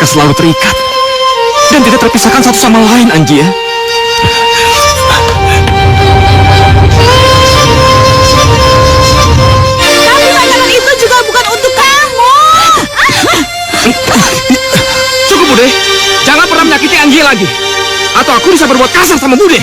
mereka selalu terikat dan tidak terpisahkan satu sama lain, Anggia. Tapi makanan itu juga bukan untuk kamu. Cukup, Bude. Jangan pernah menyakiti Anggia lagi, atau aku bisa berbuat kasar sama Bude.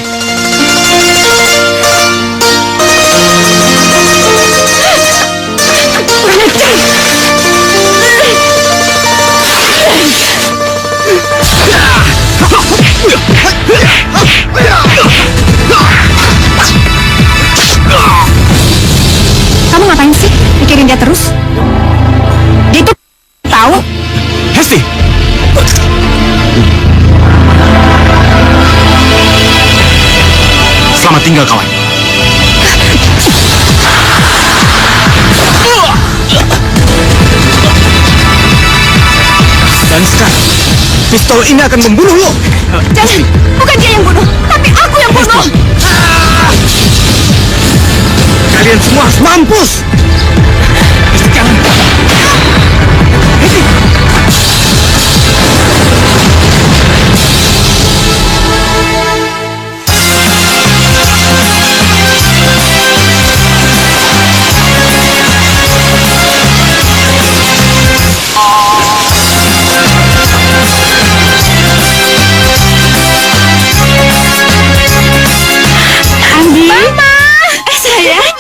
Kamu ngapain sih? Mikirin dia terus? Dia itu tahu. Hesti! Selamat tinggal, kawan. Dan sekarang, pistol ini akan membunuh lo. Jangan, bukan dia yang bunuh, tapi aku yang bunuh. Kalian semua harus mampus. Hesti, jangan. Hesti. Andi. Mama. Sayang.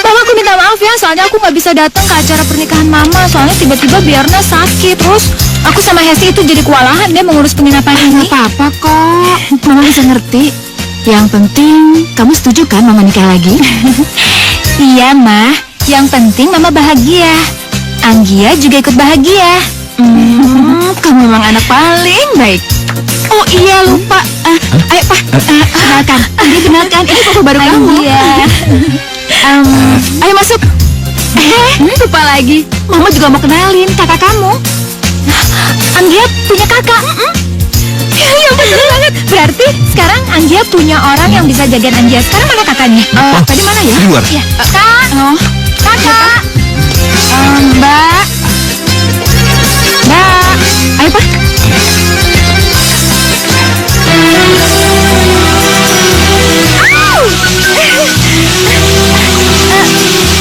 Mama, aku minta maaf ya, soalnya aku nggak bisa datang ke acara pernikahan Mama. Soalnya tiba-tiba Biarna sakit. Terus aku sama Hesti itu jadi kewalahan deh mengurus penginapan ini. Nggak apa-apa kok, Mama bisa ngerti. Yang penting, kamu setuju kan Mama nikah lagi? Iya, Ma. Yang penting Mama bahagia. Anggia juga ikut bahagia. Kamu memang anak paling baik. Oh iya, lupa. Ayo Pak, kenalkan. Ini kenalkan, ini papa baru kamu. Anggia. Ayo masuk. Lupa lagi. Mama juga mau kenalin kakak kamu. Anggia punya kakak. Ya betul banget. Berarti sekarang Anggia punya orang yang bisa jagain Anggia. Sekarang mana kakaknya? Tadi mana ya? Di luar. Ya, Kak. Oh, Kakak. Mbak. Mbak. Ayo Pak.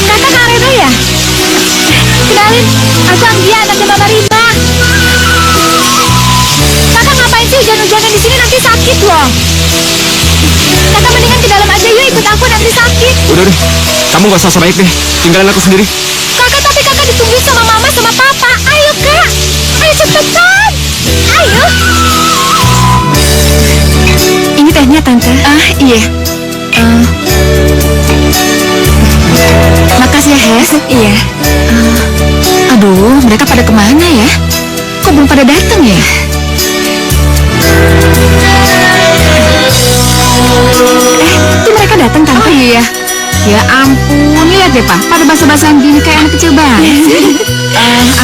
Kakak Kak Reno ya? Kenalin, aku Anggia, anaknya Mama Rima. Kakak ngapain sih hujan-hujanan di sini, nanti sakit loh. Kakak mendingan ke dalam aja yuk, ikut aku, nanti sakit. Udah deh, kamu gak usah baik deh. Tinggalin aku sendiri. Kakak, tapi kakak ditungguin sama Mama sama Papa. Ayo Kak, ayo cepetan. Ayo. Ini tehnya Tante. Iya. Makasih ya Hes. Iya. Aduh, mereka pada kemana ya? Kok belum pada datang ya? Itu mereka datang Tante. Oh iya. Ya ampun, lihat deh Pak, pada basa-basan gini kayak anak kecil banget sih.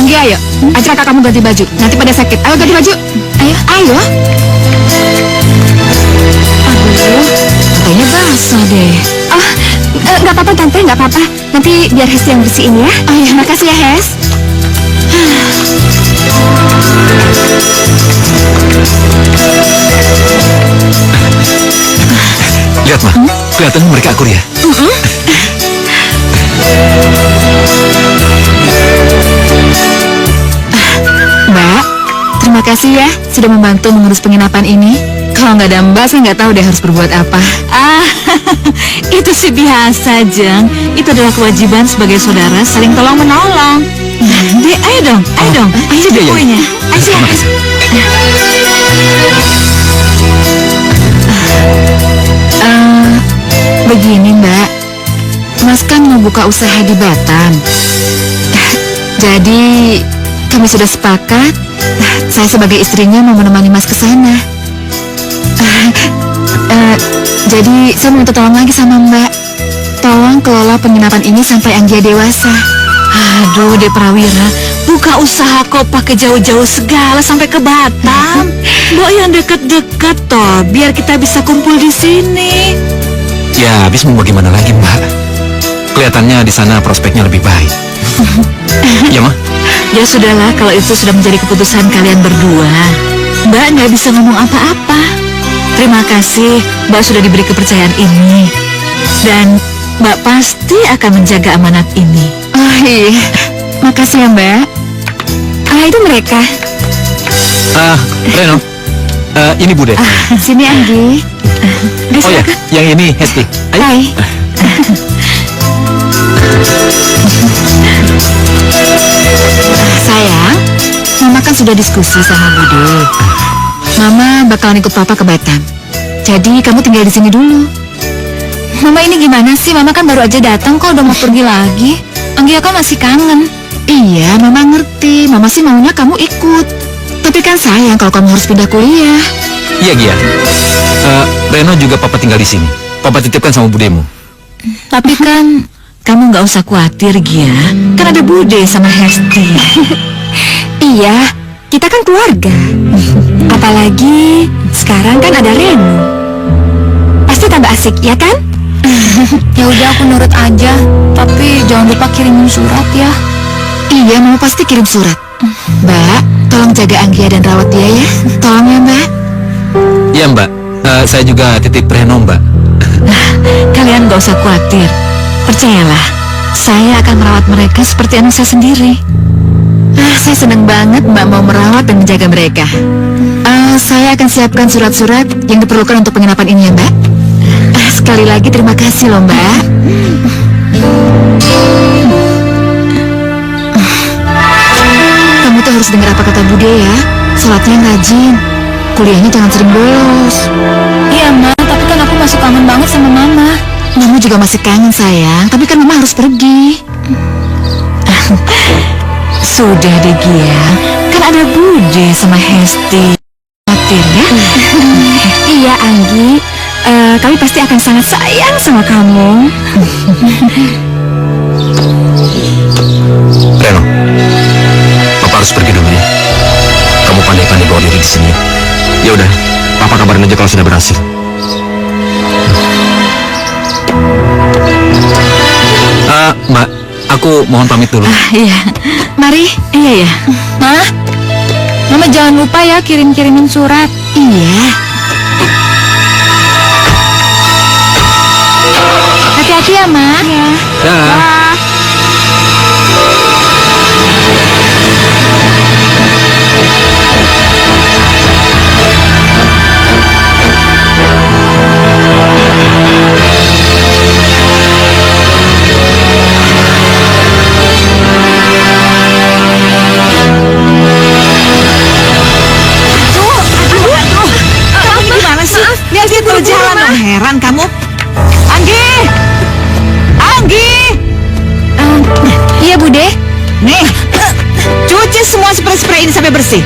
Anggi ayo, ajak kakak kamu ganti baju. Nanti pada sakit. Ayo ganti baju. Ayo, ayo. Aduh, kayaknya basah deh. Oh, nggak apa-apa Tante, nggak apa-apa. Nanti biar Hesti yang bersihin ya. Oh iya, makasih ya Hes. Lihat, Ma. Kelihatan mereka akur ya. Mbak, terima kasih ya sudah membantu mengurus penginapan ini. Kalau nggak ada Mbak, saya nggak tahu deh harus berbuat apa. Itu sih biasa, Jeng. Itu adalah kewajiban sebagai saudara saling tolong menolong. Dek, ayo dong, ayo dong. Ayo iya, iya. kuenya. Ayo Terima sih. kasih. Begini Mbak, Mas kan mau buka usaha di Batam. Jadi kami sudah sepakat, saya sebagai istrinya mau menemani Mas ke sana. Jadi saya mau minta tolong lagi sama Mbak. Tolong kelola penginapan ini sampai Anggia dewasa. Aduh, Dek Prawira, buka usaha kok pakai jauh-jauh segala sampai ke Batam. Bawa yang deket-deket toh, biar kita bisa kumpul di sini. Ya, habis mau bagaimana lagi, Mbak? Kelihatannya di sana prospeknya lebih baik. Ya, Ma? Ya sudahlah, kalau itu sudah menjadi keputusan kalian berdua. Mbak nggak bisa ngomong apa-apa. Terima kasih, Mbak sudah diberi kepercayaan ini. Dan Mbak pasti akan menjaga amanat ini. Oh iya, makasih ya Mbak. Itu mereka. Reno, ini Bude. Sini Anggi. Oh ya, yang ini Hesti. Ayo. Hai. Sayang, Mama kan sudah diskusi sama Bude. Mama bakalan ikut Papa ke Batam. Jadi kamu tinggal di sini dulu. Mama ini gimana sih? Mama kan baru aja datang kok udah mau pergi lagi. Anggia kan masih kangen. Iya, Mama ngerti. Mama sih maunya kamu ikut. Tapi kan sayang kalau kamu harus pindah kuliah. Iya, Gia. Reno juga Papa tinggal di sini. Papa titipkan sama budemu. Tapi kan Kamu nggak usah khawatir, Gia. Kan ada Bude sama Hesti. Iya, kita kan keluarga. Apalagi sekarang kan ada Reno. Pasti tambah asik, ya kan? ya udah aku nurut aja. Tapi jangan lupa kirimin surat ya. Iya, Mama pasti kirim surat. Mbak, tolong jaga Anggia dan rawat dia ya. Tolong ya, Mbak. Iya, Mbak. Saya juga titip Reno, Mbak. Kalian nggak usah khawatir. Percayalah, saya akan merawat mereka seperti anak saya sendiri. Saya senang banget Mbak mau merawat dan menjaga mereka. Saya akan siapkan surat-surat yang diperlukan untuk penginapan ini ya, Mbak. Sekali lagi terima kasih loh, Mbak. Kamu tuh harus dengar apa kata Bude ya. Sholatnya yang rajin. Kuliahnya jangan sering bolos. Iya, Ma, tapi kan aku masih kangen banget sama Mama. Mama juga masih kangen sayang, tapi kan Mama harus pergi. Sudah deh, Gia. Kan ada Bude sama Hesti. Khawatir ya? Iya, Anggi. Kami pasti akan sangat sayang sama kamu. Reno, Papa harus pergi dulu ya. Kamu pandai-pandai bawa diri di sini. Ya udah, Papa kabarin aja kalau sudah berhasil. Mbak, aku mohon pamit dulu. Iya. Mari. Iya ya. Ma, Mama jangan lupa ya kirim-kirimin surat. Iya. Hati-hati ya, Ma. Ya. Dah. Heran kamu. Anggi! Anggi! Iya, Bude. Nih, cuci semua spray-spray ini sampai bersih.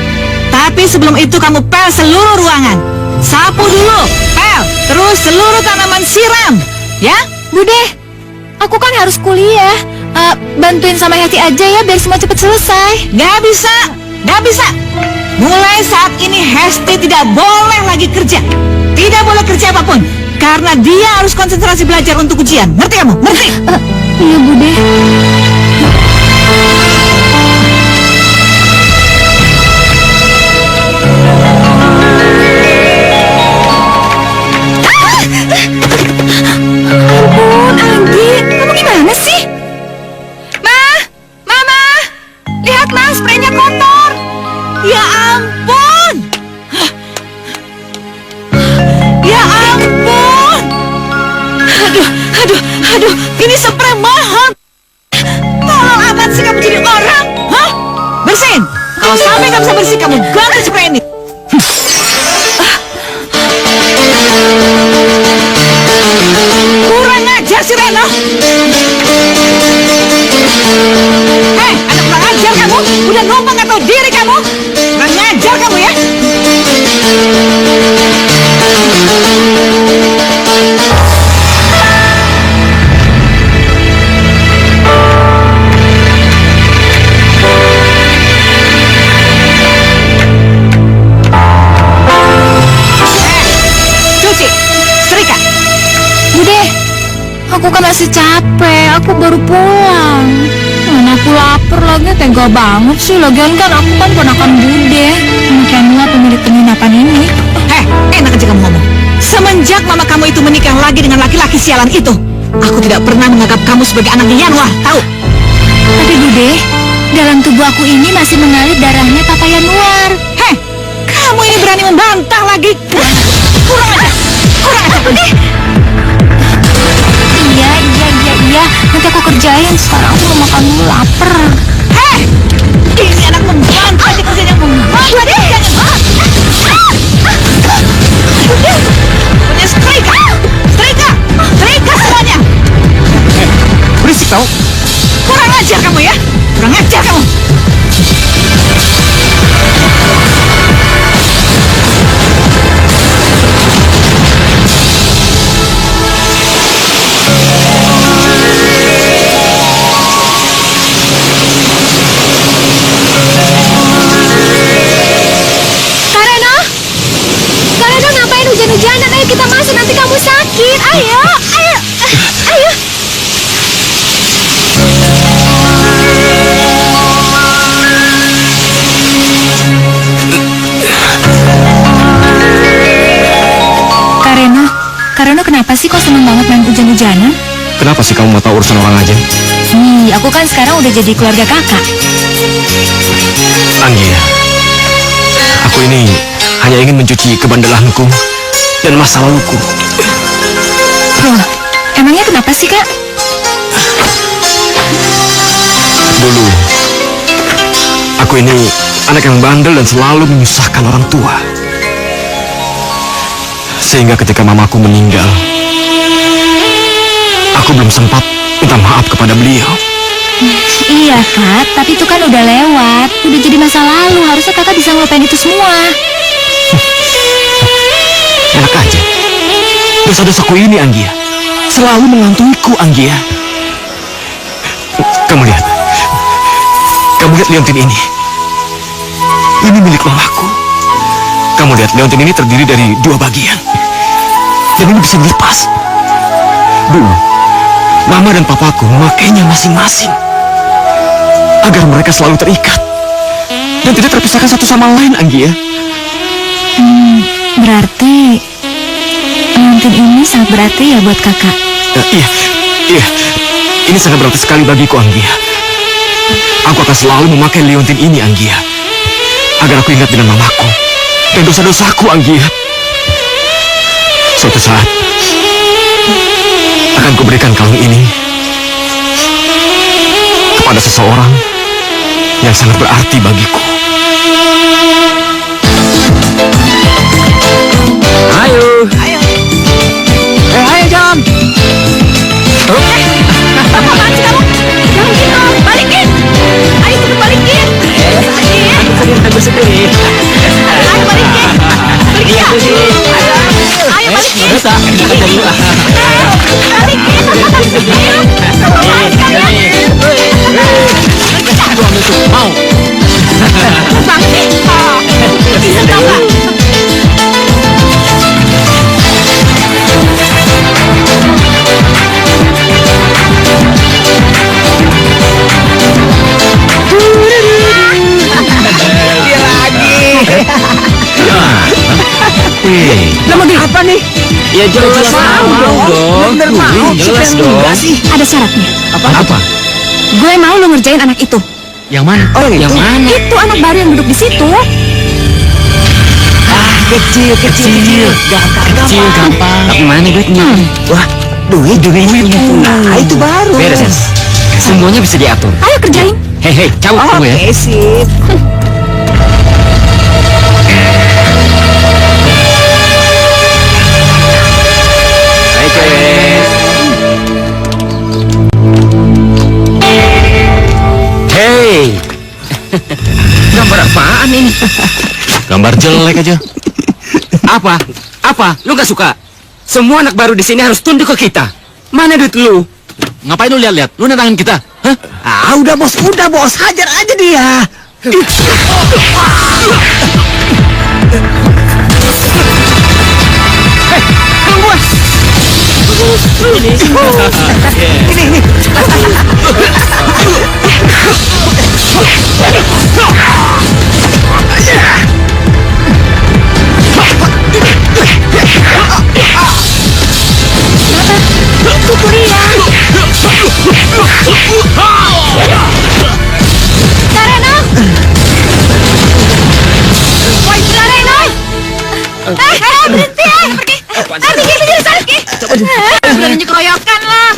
Tapi sebelum itu kamu pel seluruh ruangan. Sapu dulu, pel. Terus seluruh tanaman siram. Ya? Bude, aku kan harus kuliah. Bantuin sama Hesti aja ya biar semua cepet selesai. Gak bisa, gak bisa. Mulai saat ini Hesti tidak boleh lagi kerja. Tidak boleh kerja apapun. Karena dia harus konsentrasi belajar untuk ujian. Ngerti kamu? Ngerti? Iya, Bude. Ampun, Anggi. Kamu gimana sih? Mama. Lihat, Ma, spraynya kotor. Ya ampun! Ya ampun! Aduh, ini spray mahal. Tolong amat sih kamu jadi orang, hah? Bersihin. Kalau sampai nggak bisa bersih, kamu ganti spray ini. Kurang ajar si Reno. Hei, anak kurang ajar kamu. Udah numpang nggak tahu diri kamu. Kurang ajar kamu ya. Cuci, setrika. Bude, aku kan masih capek. Aku baru pulang. Mana aku lapar lagi, tega banget sih. Lagian kan aku kan ponakan Bude, Kenua pemilik penginapan ini. Enak aja kamu ngomong. Semenjak mama kamu itu menikah lagi dengan laki-laki sialan itu, aku tidak pernah menganggap kamu sebagai anaknya Yanuar, tahu? Tapi Bude, dalam tubuh aku ini masih mengalir darahnya Papa Yanuar. Kamu ini berani membantah lagi. Kurang aja, Bude. Iya. Nanti aku kerjain. Sekarang aku mau makan dulu, lapar. Ini anak membantah aja kerjanya membantah deh. Punya setrika semuanya. Berisik tau. Kurang ajar kamu ya, kurang ajar kamu. Karena ngapain hujan-hujanan? Ayo kita masuk, nanti kamu sakit. Ayo. Karena kenapa sih kok seneng banget main hujan-hujanan? Kenapa sih kamu mau tahu urusan orang aja? Aku kan sekarang udah jadi keluarga kakak. Anggia, aku ini hanya ingin mencuci kebandelanku dan masa laluku. Loh, emangnya kenapa sih, Kak? Dulu, aku ini anak yang bandel dan selalu menyusahkan orang tua. Sehingga ketika mamaku meninggal, aku belum sempat minta maaf kepada beliau. Iya, Kak, tapi itu kan udah lewat. Udah jadi masa lalu, harusnya kakak bisa ngelupain itu semua. Enak aja. Dosa-dosaku ini, Anggia, selalu mengantungiku, Anggia. Kamu lihat liontin ini. Ini milik mamaku. Kamu lihat, liontin ini terdiri dari 2 bagian. Dan ini bisa dilepas. Dulu, mama dan papaku memakainya masing-masing agar mereka selalu terikat dan tidak terpisahkan satu sama lain, Anggia. Berarti liontin ini sangat berarti ya buat kakak. Iya. Ini sangat berarti sekali bagiku, Anggia. Aku akan selalu memakai liontin ini, Anggia, agar aku ingat dengan mamaku dan dosa-dosaku, Anggia. Suatu saat akan kuberikan kalung ini kepada seseorang yang sangat berarti bagiku. Ayo. Ayo, John. Apaan sih kamu? Jangan gitu, balikin. Ayo cepet balikin. Aku sendiri. Ayo balikin. Balikin ya. Ayo balikin. Bisa. Balikin. Apaan sih kalian? Mau. Bang sih. Bisa tau gak? Apa nih? Ya jelas mau dong. Bener mau. Jelas dong. Ada syaratnya. Apa? Gue mau lo ngerjain anak itu. Yang mana? Oh, yang itu. mana? Itu anak baru yang duduk di situ. Kecil. Gampang. Tapi mana duitnya? Wah, duit. Nah, itu baru. Beres. Semuanya bisa diatur. Ayo kerjain. Hei, cabut tunggu ya. Oke, sip. Hei. Gambar apaan ini? Gambar jelek aja. Apa? Lu gak suka? Semua anak baru di sini harus tunduk ke kita. Mana duit lu? Ngapain lu lihat-lihat? Lu nantangin kita? Hah? Udah bos, hajar aja dia. Ini. Berani keroyokan lah.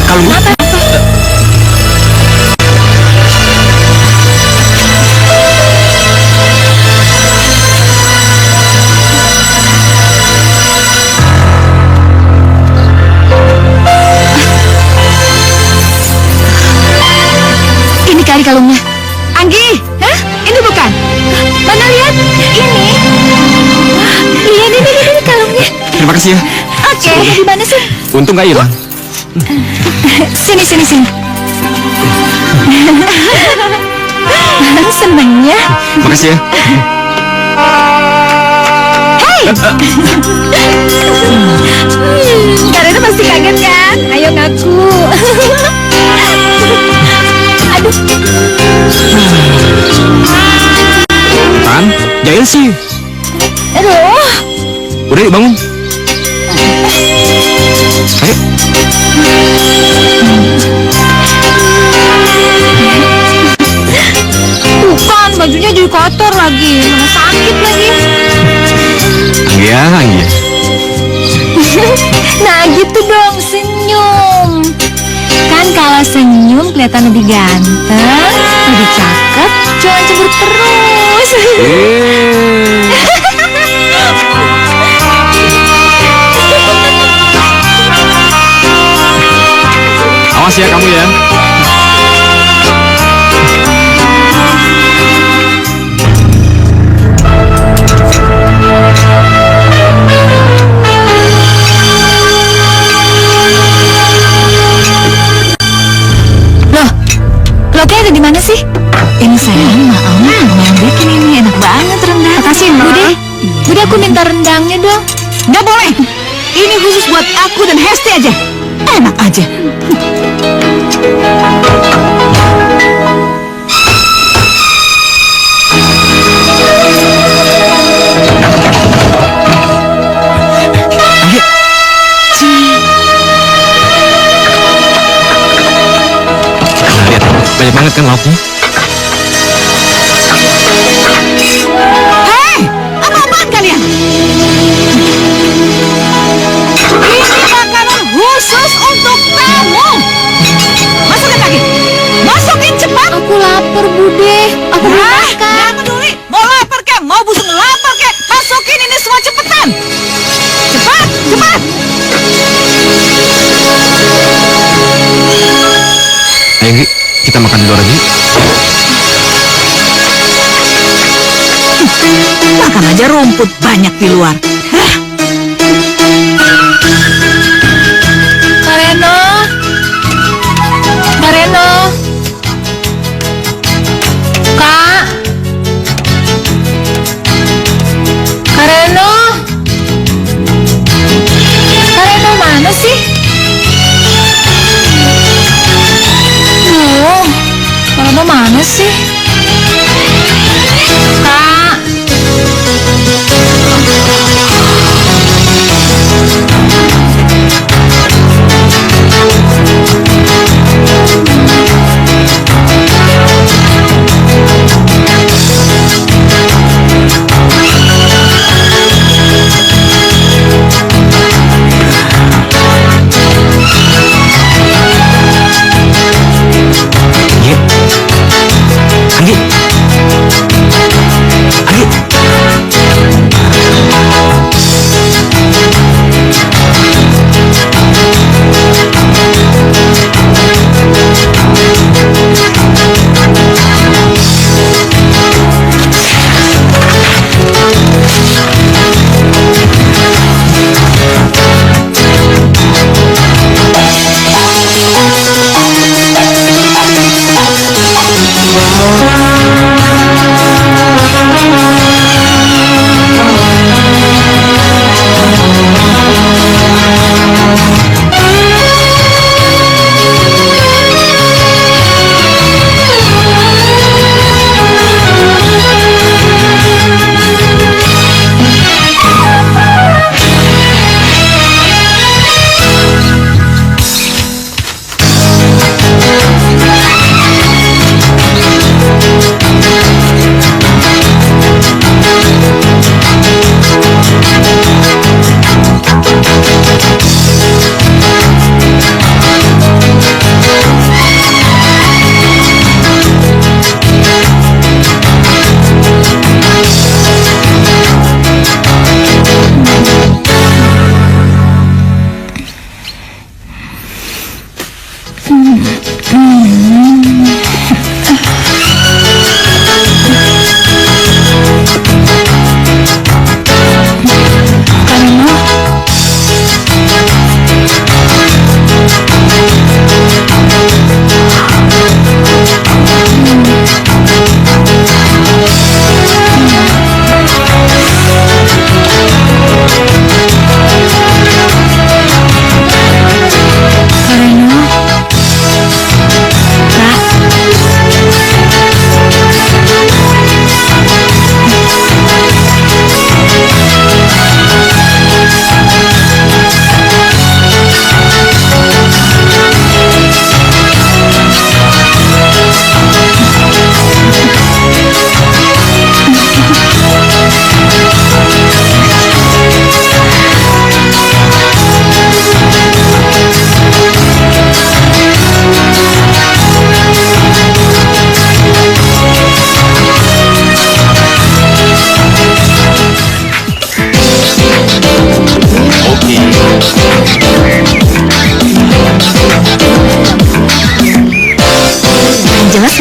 Kalungnya? Ini kali kalungnya. Anggi, hah? Ini bukan? Mana lihat? Ini. Iya, ini kalungnya. Terima kasih ya. Oke, di mana sih? Untung gak hilang. Sini. Senengnya. Makasih ya. Karena pasti kaget kan? Ayo ngaku. Aduh. Kan? Jail sih. Aduh. Udah yuk bangun. Ayo. Bukan, bajunya jadi kotor lagi. Mana sakit lagi. Anggia. Nah gitu dong, senyum. Kan kalau senyum kelihatan lebih ganteng, lebih cakep. Jangan cemburu terus. Awas ya kamu ya. Loh, kayak ada di mana sih? Ini sayang, maaf, Mama yang bikin ini enak banget rendang. Makasih, Bude. Bude, aku minta rendangnya dong. Nggak boleh. Ini khusus buat aku dan Hesti aja. Enak aja. Lihat, banyak banget kan lauknya. Hei, apa-apaan kalian? Ini makanan khusus untuk kamu. Masukin lagi. Masukin cepat. Aku lapar, Bude. Aku belum makan. Jangan peduli. Mau lapar kek, mau busuk lapar kek. Masukin ini semua cepetan. Cepat. Ayo Ngri, kita makan di luar aja. Makan aja rumput banyak di luar. Kareno. Kak. Kareno mana sih? Kareno mana sih? Kak.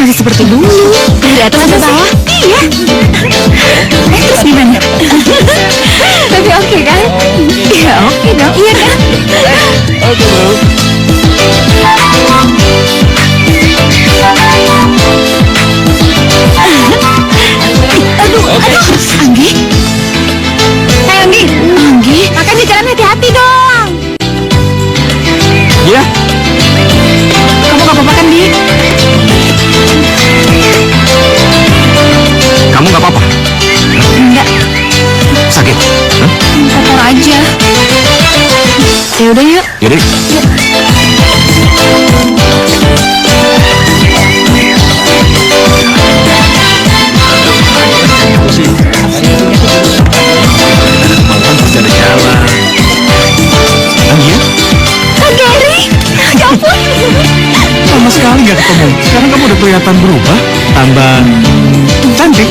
masih seperti dulu. Dari atas sampai bawah. Iya. Terus gimana? Tapi oke kan? Iya oke dong. Iya kan? Oke, bro. Aduh, Anggi. Anggi, makanya jalan hati-hati dong. Iya. Kamu gak apa-apa kan, Di? Kamu nggak apa-apa? Enggak, Sakit? Hah? kotor aja. Ya udah yuk. Yaudah. Malam pasti ada jalan. Anggia? Kak Gary, ya ampun. Lama sekali nggak ketemu. Sekarang kamu udah kelihatan berubah, tambah cantik.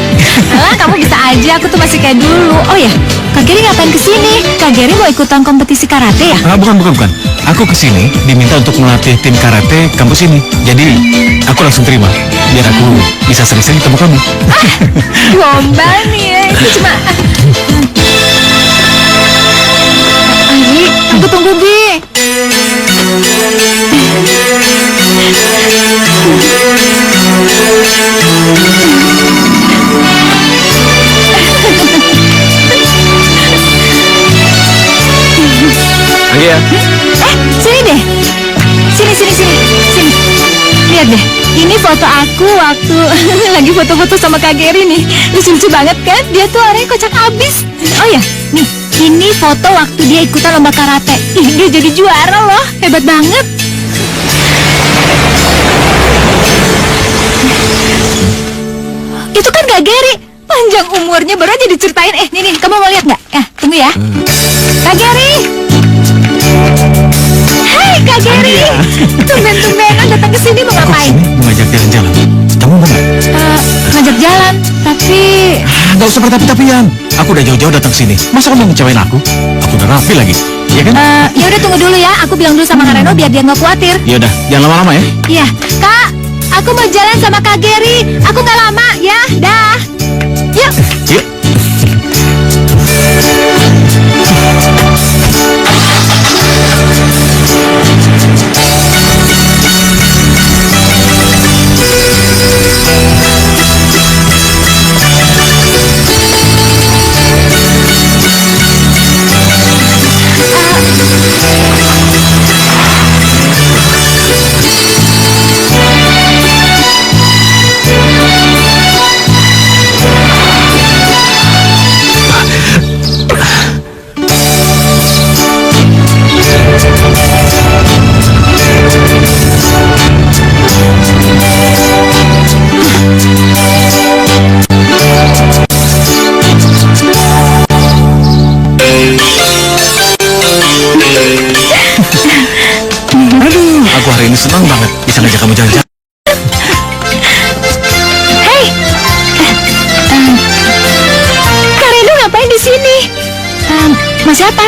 Alah, kamu bisa aja, aku tuh masih kayak dulu. Oh ya, Kak Gary ngapain kesini? Kak Gary mau ikutan kompetisi karate ya? Bukan. Aku kesini diminta untuk melatih tim karate kampus ini. Jadi aku langsung terima, biar aku bisa sering-sering ketemu kamu. Gombal nih ya, itu cuma... Anggi, aku tunggu, Bi. Anggia. Sini deh. Sini. Lihat deh, ini foto aku waktu lagi foto-foto sama Kak Gary nih. Lucu-lucu banget kan? Dia tuh orangnya kocak abis. Oh ya, nih, ini foto waktu dia ikutan lomba karate. Ih, dia jadi juara loh, hebat banget. Itu kan Kak Gary, panjang umurnya baru aja diceritain. Nih, kamu mau lihat nggak? Tunggu ya. Kak Gary. Hai Kak Gary, tumben-tumbenan datang ke sini mau ngapain? Mau ngajak jalan-jalan. Kamu mau nggak? Ngajak jalan, tapi Nggak usah bertapi-tapian. Aku udah jauh-jauh datang sini. Masa kamu ngecewain aku? Aku udah rapi lagi. Iya kan? ya udah tunggu dulu ya. Aku bilang dulu sama Kak Reno biar dia nggak khawatir. Ya udah, jangan lama-lama ya. Iya, Kak, aku mau jalan sama Kak Gary. Aku nggak lama ya. Dah. Yuk. Yuk. Aku hari ini senang banget bisa ngajak kamu jalan-jalan. Hei, Kak Reno ngapain di sini? Mau siapa?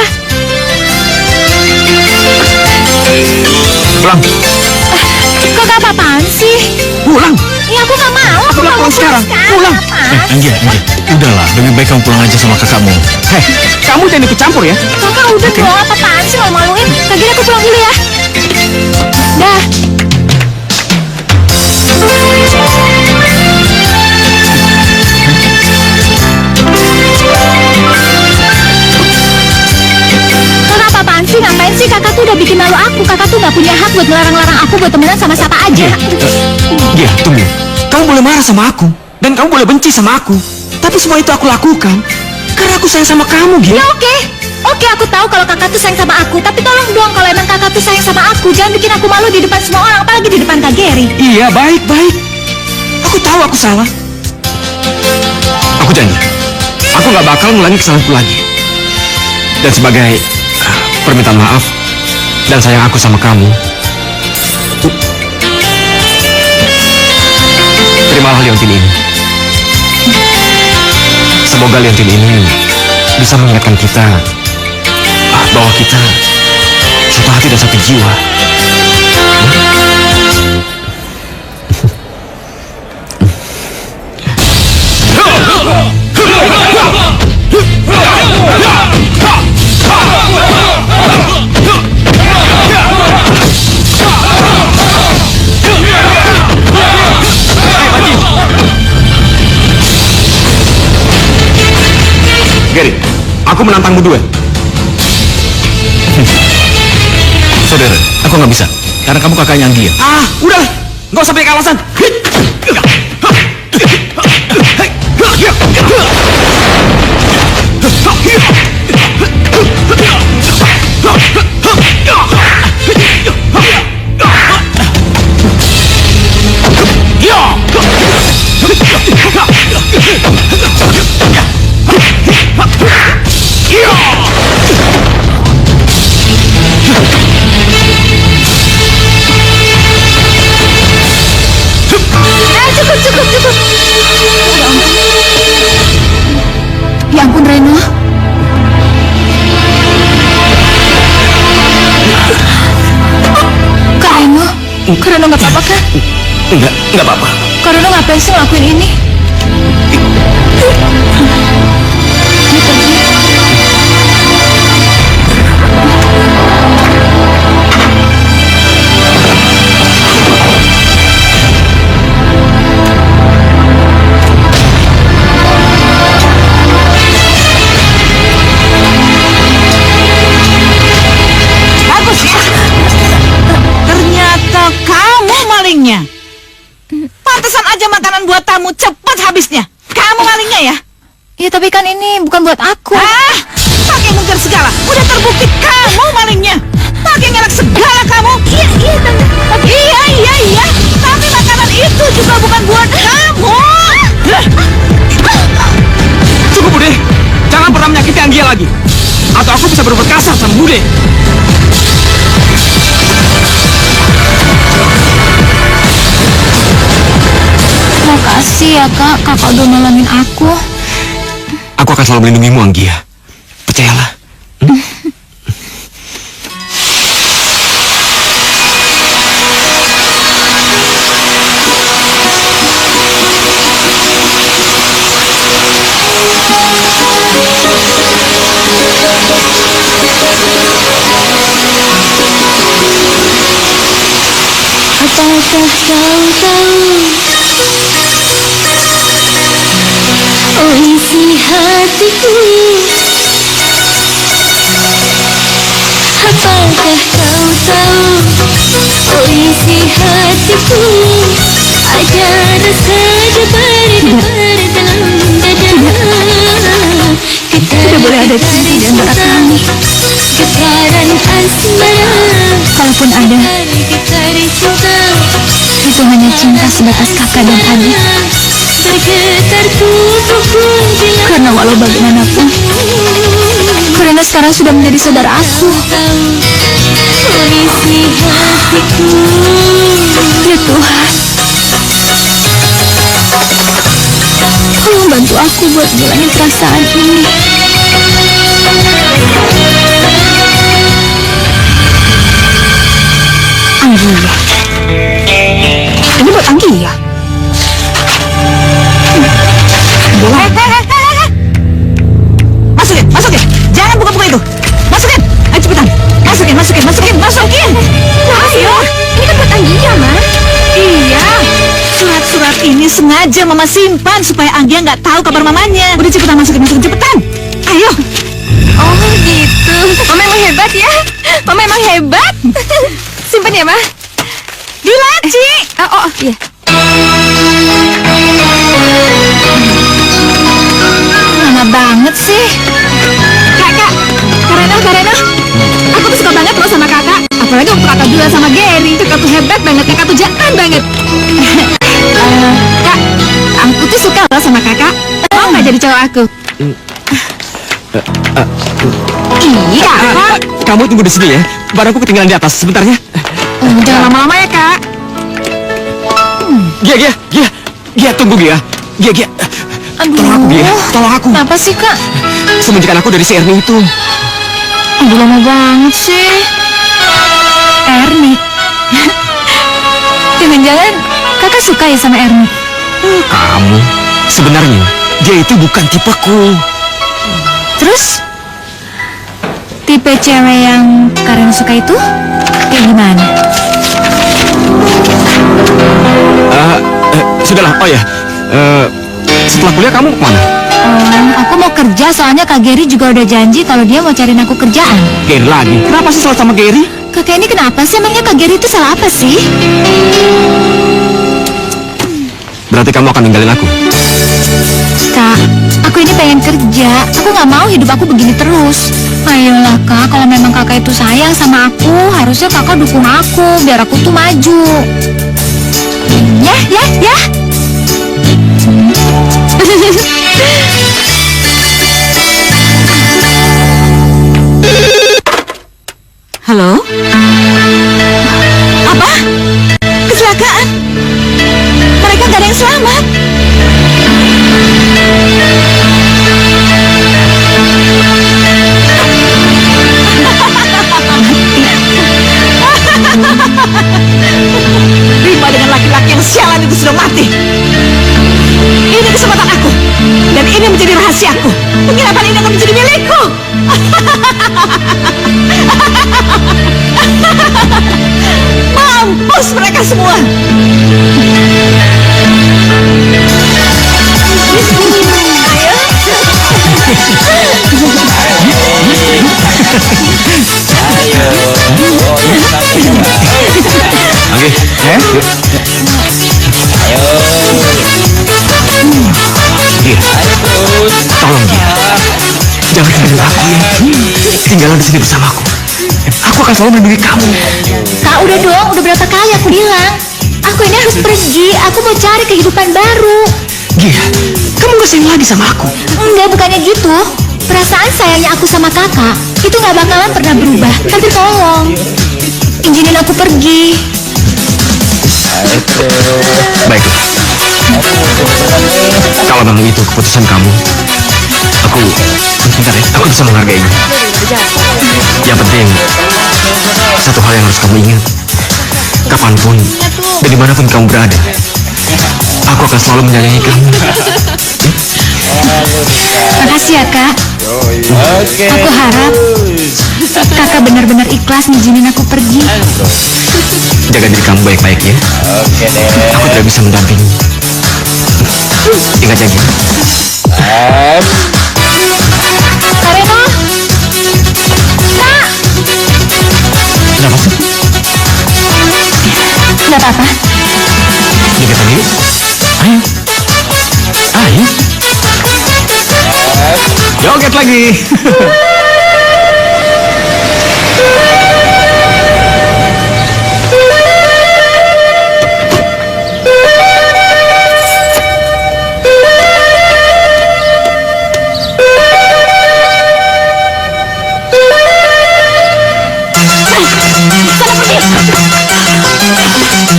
Pulang. Kok gak apa-apaan sih? Pulang. Ya aku gak mau. Aku Pulang, nggak mau pulang sekarang. Pulang. Mas. Anggia. Udahlah, lebih baik kamu pulang aja sama kakakmu. Hei, kamu jangan ikut campur ya. Kakak udah dong, apa-apaan sih malu-maluin? Kak Gary aku pulang dulu ya. Dah. Kakak apa-apaan sih? Ngapain sih? Kakak tuh udah bikin malu aku. Kakak tuh gak punya hak buat ngelarang-larang aku buat temenan sama siapa aja. Gia, tunggu. Kamu boleh marah sama aku dan kamu boleh benci sama aku. Tapi semua itu aku lakukan karena aku sayang sama kamu, Gia. Ya oke, aku tahu kalau kakak tuh sayang sama aku. Tapi tolong dong, kalau emang kakak tuh sayang sama aku, jangan bikin aku malu di depan semua orang, apalagi di depan Kak Gary. Iya, baik. Aku tahu aku salah. Aku janji, aku nggak bakal ngulangi kesalahanku lagi. Dan sebagai permintaan maaf dan sayang aku sama kamu, terimalah liontin ini. Semoga liontin ini bisa mengingatkan kita bahwa kita satu hati dan satu jiwa. Aku menantangmu duel. Saudara, aku nggak bisa. Karena kamu kakaknya Anggia. Ah, udah. Nggak usah banyak alasan. Cukup. Ya ampun, Reno. Kak Reno nggak apa-apa kan? Enggak apa-apa. Kak Reno ngapain sih ngelakuin ini? Bagus ya. Ternyata kamu malingnya. Pantesan aja makanan buat tamu cepat habisnya. Kamu malingnya ya? Ya tapi kan ini bukan buat aku. Ah, pakai mungkir segala. Udah terbukti kamu malingnya. Pakai ngelak segala kamu. Iya, Tante. Iya. Tapi makanan itu juga bukan buat kamu. Cukup, Bude. Jangan pernah menyakiti Anggia lagi. Atau aku bisa berbuat kasar sama Bude. Makasih ya kak, kakak udah nolongin aku. Aku akan selalu melindungimu, Anggia. Percayalah. Apakah kau tahu? Oh isi hatiku. Apakah kau tahu? Oh isi hatiku. Ada rasa debar-debar dalam dada. Tidak boleh ada cinta di antara kami. Getaran asmara. Kalaupun ada, itu hanya cinta sebatas kakak dan adik. Karena walau bagaimanapun, Karena sekarang sudah menjadi saudara aku. Ya Tuhan, tolong bantu aku buat ngilangin perasaan ini. Anggia. Ini buat Anggia. Masukin. Jangan buka-buka itu. Masukin. Ayo cepetan. Masukin. Ayo. Ini kan buat Anggia, Ma. Iya. Surat-surat ini sengaja Mama simpan supaya Anggia nggak tahu kabar mamanya. Udah cepetan masukin cepetan. Ayo. Oh gitu. Mama emang hebat ya. Mama emang hebat. Simpen ya, Ma. Di laci. Oh iya. Lama banget sih. Kak Rena. Aku tuh suka banget loh sama kakak. Apalagi waktu kakak duel sama Gary. Kakak tuh hebat banget, kakak tuh jahat banget. Kak, aku tuh suka loh sama kakak. Mau nggak jadi cowok aku? Iya, Kak. Kamu tunggu di sini ya. Barangku ketinggalan di atas sebentar ya. Jangan lama-lama ya, Kak. Gia, tunggu Gia. Gia. Tolong aku, Gia. Tolong aku. Kenapa sih, Kak? Semenjak aku dari si Ernie itu. Aduh, lama banget sih. Ernie. Jangan-jangan kakak suka ya sama Ernie? Kamu, sebenarnya dia itu bukan tipeku. Terus, tipe cewek yang Karen suka itu kayak gimana? Sudahlah, oh ya. setelah kuliah kamu kemana? Aku mau kerja soalnya Kak Gary juga udah janji kalau dia mau cariin aku kerjaan. Gary lagi? Kenapa sih salah sama Gary? Kakak ini kenapa sih? Emangnya Kak Gary itu salah apa sih? Berarti kamu akan ninggalin aku? Kak, aku ini pengen kerja. Aku nggak mau hidup aku begini terus. Ayolah Kak, kalau memang kakak itu sayang sama aku, harusnya kakak dukung aku biar aku tuh maju. Ya. Halo? Apa? Kecelakaan? Mereka nggak ada yang selamat. Rima dengan laki-laki yang sialan itu sudah mati. Ini kesempatan aku, dan ini menjadi rahasiaku. Penginapan ini akan menjadi milikku. Mampus mereka semua. Anggi, ya? Yuk. Dia, tolong dia. Jangan tinggalin aku ya. Tinggallah di sini bersamaku. Aku akan selalu melindungi kamu. Kak, udah dong. Udah berapa kali aku bilang. Aku ini harus pergi. Aku mau cari kehidupan baru. Gia, kamu gak sayang lagi sama aku? Enggak, bukannya gitu. Perasaan sayangnya aku sama kakak itu nggak bakalan pernah berubah. Tapi tolong, izinin aku pergi. Baiklah. Kalau memang itu keputusan kamu, bentar ya, aku bisa menghargainya. Yang penting, satu hal yang harus kamu ingat. Kapanpun, dan dimanapun kamu berada, aku akan selalu menyayangi kamu. Makasih ya kak. Aku harap kakak benar-benar ikhlas ngizinin aku pergi. Jaga diri kamu baik-baik ya. Aku tidak bisa mendampingi. Ingat janji. Kak Reno, kak. Kenapa sih? Nggak apa-apa. Dekatan yuk. Ayo. Ayo. Joget lagi.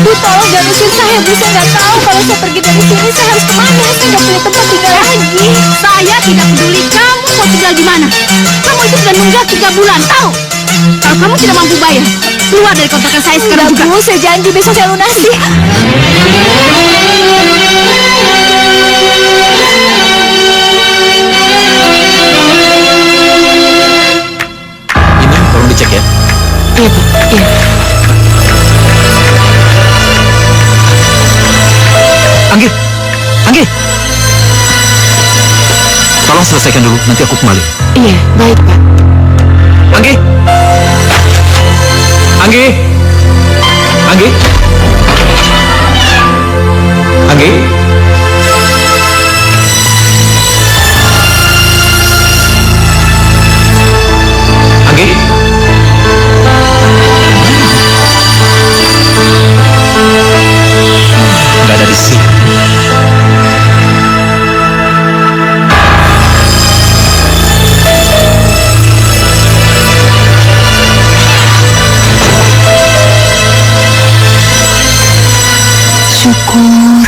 Bu, tolong jangan usir saya, Bu. Saya nggak tahu kalau saya pergi dari sini saya harus kemana. Saya nggak punya tempat tinggal lagi. Saya tidak peduli kamu mau tinggal di mana. Kamu itu sudah nunggak 3 bulan, tahu? Kalau kamu tidak mampu bayar, keluar dari kontrakan saya sekarang Enggak, juga. Bu, saya janji besok saya lunasi. Ini tolong dicek ya. Iya, Bu. Iya. Anggi. Anggi. Tolong selesaikan dulu, nanti aku kembali. Iya, baik, Pak. Anggi. Anggi. Anggi. Anggi. Anggi. Nggak ada di sini. Syukur.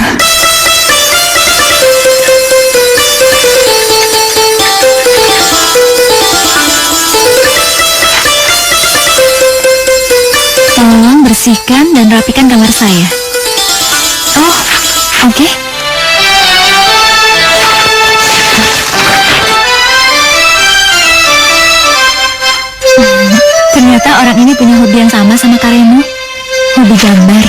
Tolong bersihkan dan rapikan kamar saya. Oh, oke. Ternyata orang ini punya hobi yang sama Kak Reno. Hobi gambar.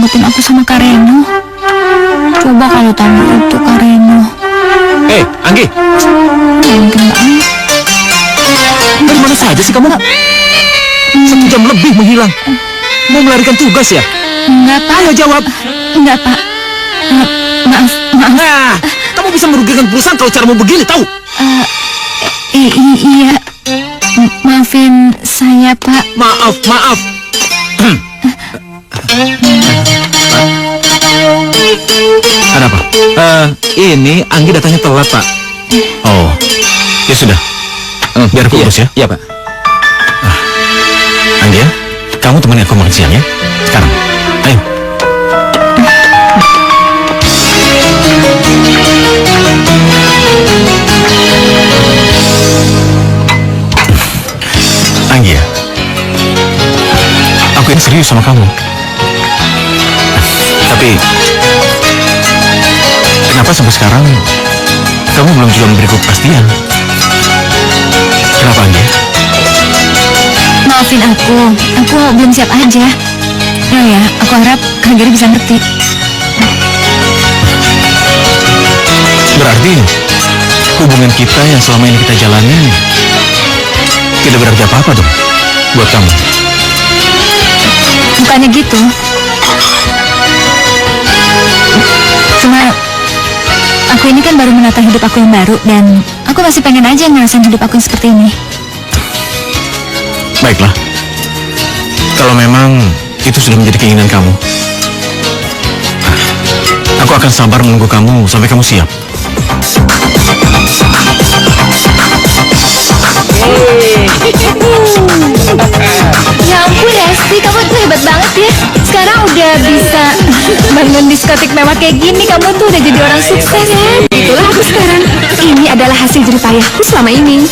nyelamatin aku sama Kak Reno. Coba kalau tamu itu Kak Reno. Anggi, Mungkin banget. dari mana saja sih kamu? 1 jam lebih menghilang. Mau melarikan tugas ya? Enggak, Pak. Ayo jawab. Enggak, Pak. Maaf. Nah, kamu bisa merugikan perusahaan kalau caramu begini, tahu? Iya. Maafin saya, Pak. Maaf. Ada apa? Ini Anggi datangnya telat, Pak. Oh, ya sudah. Biar aku urus ya. Iya, Pak. Anggi ya, kamu temani aku makan siang ya. Sekarang, ayo. Anggi ya, aku ini serius sama kamu. Tapi kenapa sampai sekarang kamu belum juga memberiku kepastian? Kenapa Anggi? Maafin aku belum siap aja. Ya, aku harap Kak Giri bisa ngerti. Berarti hubungan kita yang selama ini kita jalani tidak berarti apa-apa dong buat kamu. Bukannya gitu. Cuma aku ini kan baru menata hidup aku yang baru, dan aku masih pengen aja ngerasain hidup aku yang seperti ini. Baiklah, kalau memang itu sudah menjadi keinginan kamu, aku akan sabar menunggu kamu sampai kamu siap. Ya ampun Resti, kamu tuh hebat banget ya. Sekarang udah bisa bangun diskotik mewah kayak gini. Kamu tuh udah jadi orang sukses ya. Itulah aku sekarang. Ini adalah hasil jerih payahku selama ini.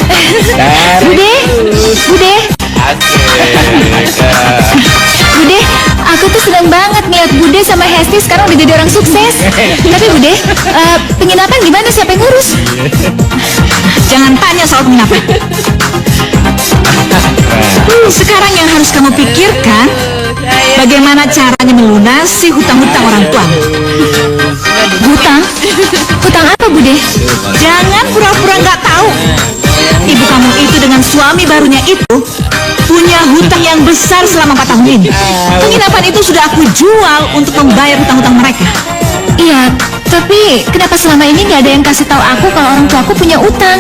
Bude, aku tuh senang banget ngeliat Bude sama Hesti sekarang udah jadi orang sukses. Tapi Bude, penginapan gimana, siapa yang ngurus? Jangan tanya soal penginapan. Sekarang yang harus kamu pikirkan, bagaimana caranya melunasi hutang-hutang orang tuamu. Hutang? Hutang apa Bude? Jangan pura-pura nggak tahu. Ibu kamu itu dengan suami barunya itu punya hutang yang besar selama 4 tahun ini. Penginapan itu sudah aku jual untuk membayar hutang-hutang mereka. Iya, tapi kenapa selama ini nggak ada yang kasih tahu aku kalau orang tua aku punya utang?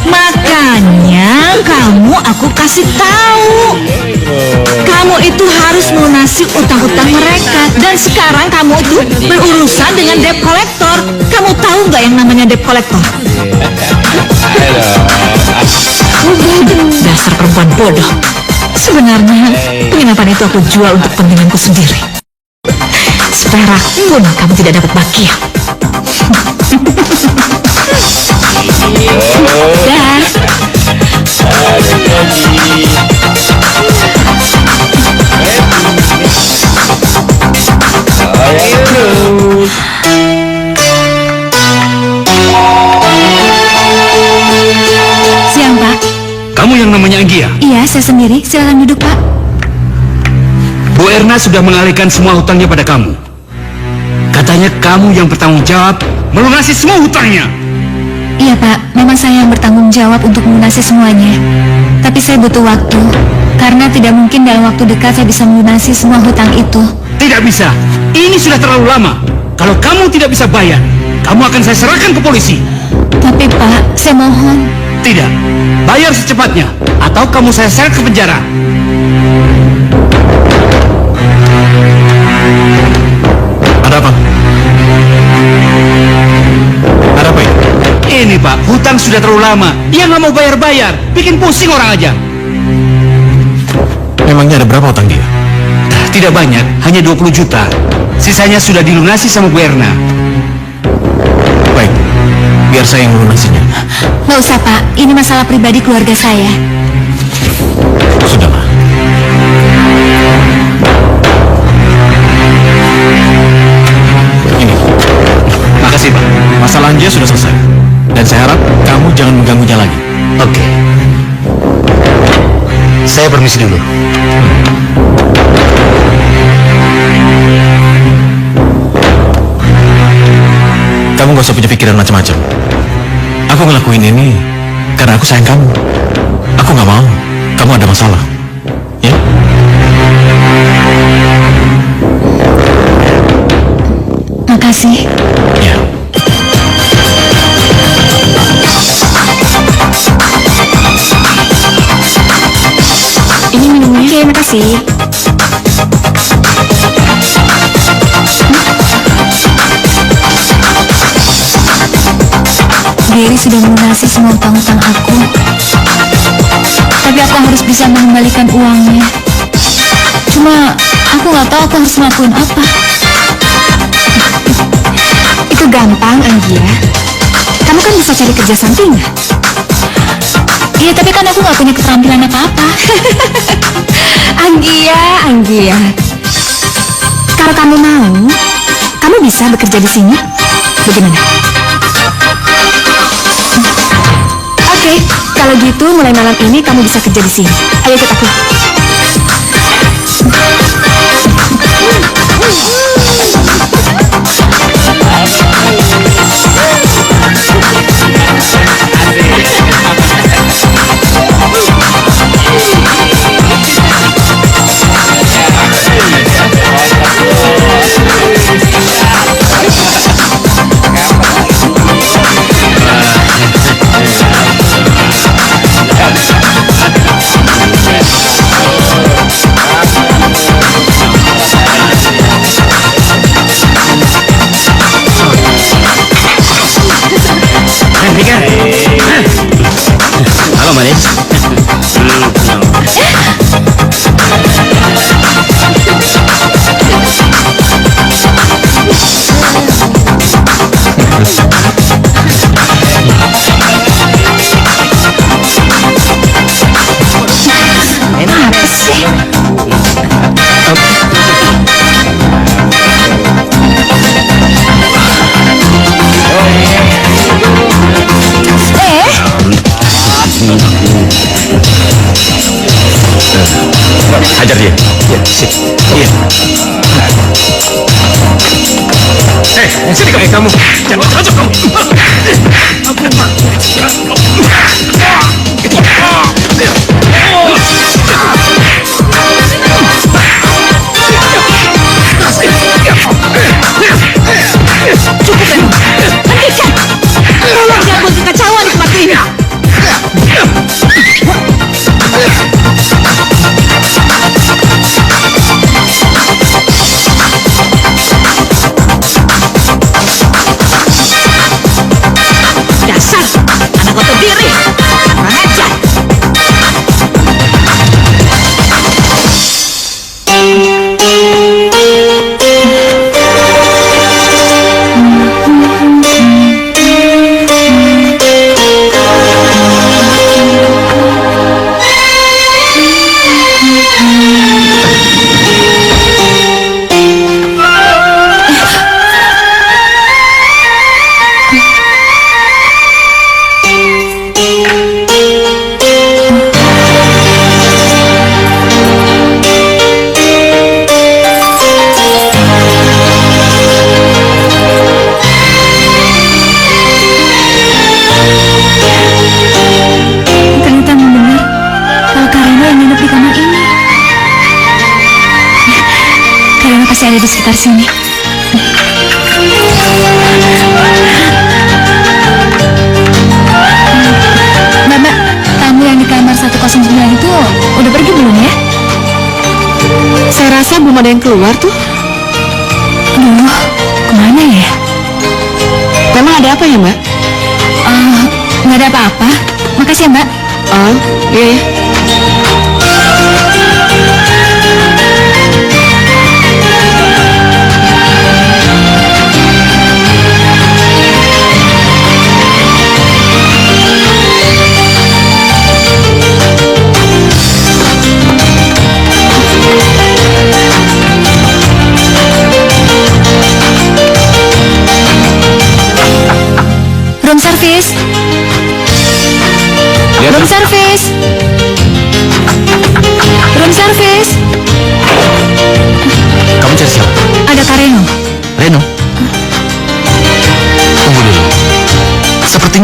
Makanya kamu aku kasih tahu. Kamu itu harus melunasi utang-utang mereka. Dan sekarang kamu itu berurusan dengan debt collector. Kamu tahu nggak yang namanya debt collector? Dasar perempuan bodoh. Sebenarnya penginapan itu aku jual untuk kepentinganku sendiri. Seperak pun kamu tidak dapat bagian. Dah. Siang, Pak. Kamu yang namanya Anggi ya? Iya, saya sendiri. Silakan duduk, Pak. Bu Erna sudah mengalihkan semua hutangnya pada kamu. Katanya kamu yang bertanggung jawab melunasi semua hutangnya. Iya, Pak. Memang saya yang bertanggung jawab untuk melunasi semuanya. Tapi saya butuh waktu. Karena tidak mungkin dalam waktu dekat saya bisa melunasi semua hutang itu. Tidak bisa. Ini sudah terlalu lama. Kalau kamu tidak bisa bayar, kamu akan saya serahkan ke polisi. Tapi, Pak, saya mohon. Tidak. Bayar secepatnya. Atau kamu saya seret ke penjara. Ada apa? Ada apa ini? Ini Pak, hutang sudah terlalu lama. Dia nggak mau bayar-bayar. Bikin pusing orang aja. Memangnya ada berapa utang dia? Tidak banyak, hanya 20 juta. Sisanya sudah dilunasi sama Bu Erna. Baik, biar saya yang melunasinya. Nggak usah, Pak. Ini masalah pribadi keluarga saya. Sudahlah. Ini, Makasih Pak. masalah Anja sudah selesai. Dan saya harap kamu jangan mengganggunya lagi. Oke. Saya permisi dulu. nggak usah punya pikiran macam-macam. Aku ngelakuin ini karena aku sayang kamu. Aku nggak mau kamu ada masalah. Ya? Makasih. Ya. Ini minumnya. Oke, makasih. Gary sudah melunasi semua utang-utang aku. Tapi aku harus bisa mengembalikan uangnya. Cuma aku nggak tahu aku harus ngelakuin apa. Itu gampang, Anggia. Kamu kan bisa cari kerja sampingan. Iya, tapi kan aku nggak punya keterampilan apa-apa. Anggia. Kalau kamu mau, kamu bisa bekerja di sini. Bagaimana? Oke, kalau gitu mulai malam ini kamu bisa kerja di sini. Ayo ikut aku. Halo manis. Apa sih? Hajar dia. Ya, sip. Iya. Sini kamu. Jangan masuk kamu. Tolong jangan buat kekacauan di tempat ini. Dasar anak kotor diri. Kurang ajar. Ternyata benar kalau Karina yang nginep di kamar ini. Karina pasti ada di sekitar sini. Mbak, tamu yang di kamar 109 itu udah pergi belum ya? Saya rasa belum ada yang keluar tuh. Aduh, kemana ya? Memang ada apa ya, Mbak? Nggak ada apa-apa. Makasih ya, Mbak. Oh, iya ya.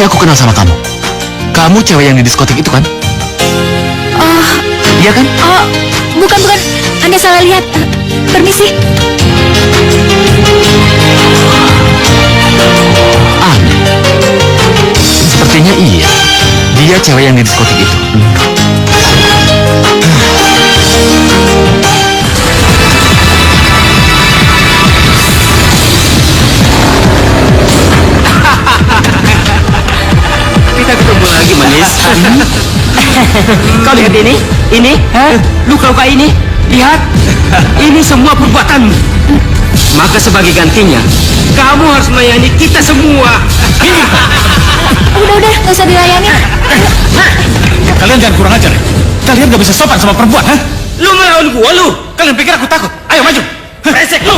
Kayaknya aku kenal sama kamu. Kamu cewek yang di diskotik itu kan? Oh, Iya kan? oh, bukan. Anda salah lihat. Permisi. Aneh. Sepertinya iya. Dia cewek yang di diskotik itu. Kita ketemu lagi, manis. Kau lihat ini, luka-luka ini, lihat, ini semua perbuatanmu. Maka sebagai gantinya, kamu harus melayani kita semua. Udah, nggak usah dilayani. Kalian jangan kurang ajar ya. Kalian gak bisa sopan sama perempuan, ha? Lu melawan gua, lu. Kalian pikir aku takut? Ayo maju. Resek lu.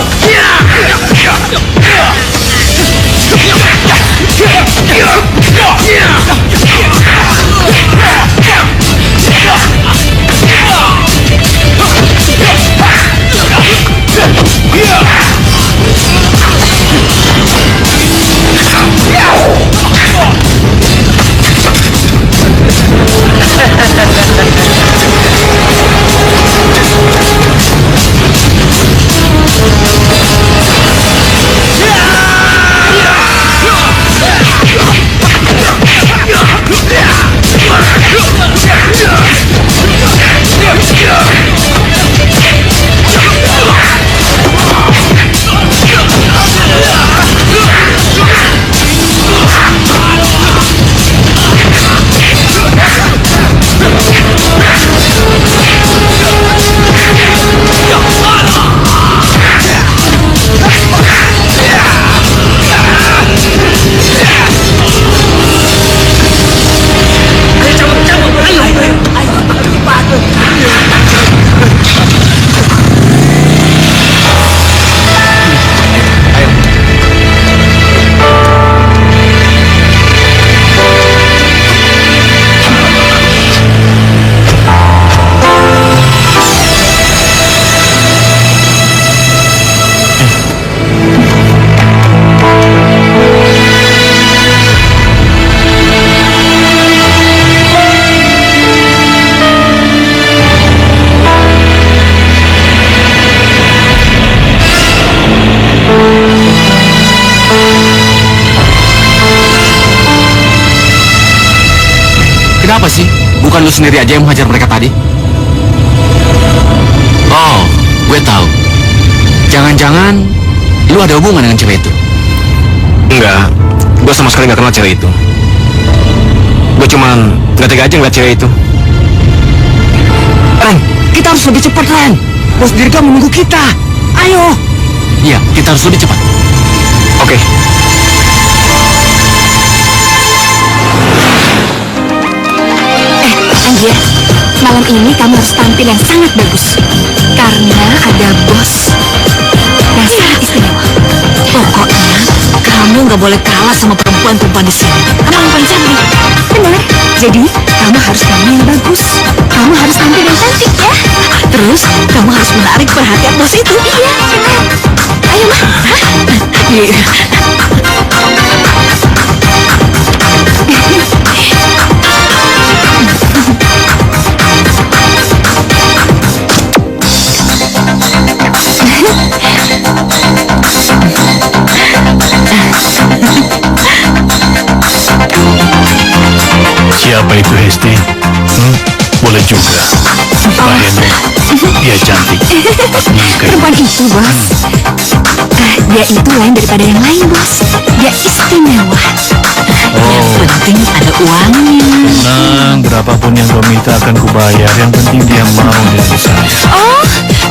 Kenapa sih? Bukan lu sendiri aja yang menghajar mereka tadi? Oh, gue tahu. Jangan-jangan lu ada hubungan dengan cewek itu? Enggak, gue sama sekali nggak kenal cewek itu. Gue cuman nggak tega aja ngeliat cewek itu. Ren, kita harus lebih cepat, Ren. Bos Dirga menunggu kita. Ayo. Iya, kita harus lebih cepat. Oke. Anggia, malam ini kamu harus tampil yang sangat bagus. Karena ada bos yang sangat istimewa. Pokoknya kamu nggak boleh kalah sama perempuan-perempuan di sini. Kamu yang paling cantik. Benar. Jadi, kamu harus tampil yang bagus. Kamu harus tampil yang cantik, ya. Terus kamu harus menarik perhatian bos itu. Iya, benar. Ayo, Ma. Iya. Siapa itu Hesti? Boleh juga. Pak Heno, dia cantik. Perempuan itu, bos. Dia itu lain daripada yang lain, bos. Dia istimewa. Yang penting ada uangnya. Tenang, berapapun yang kau minta akan kubayar. Yang penting dia mau dengan saya. Oh,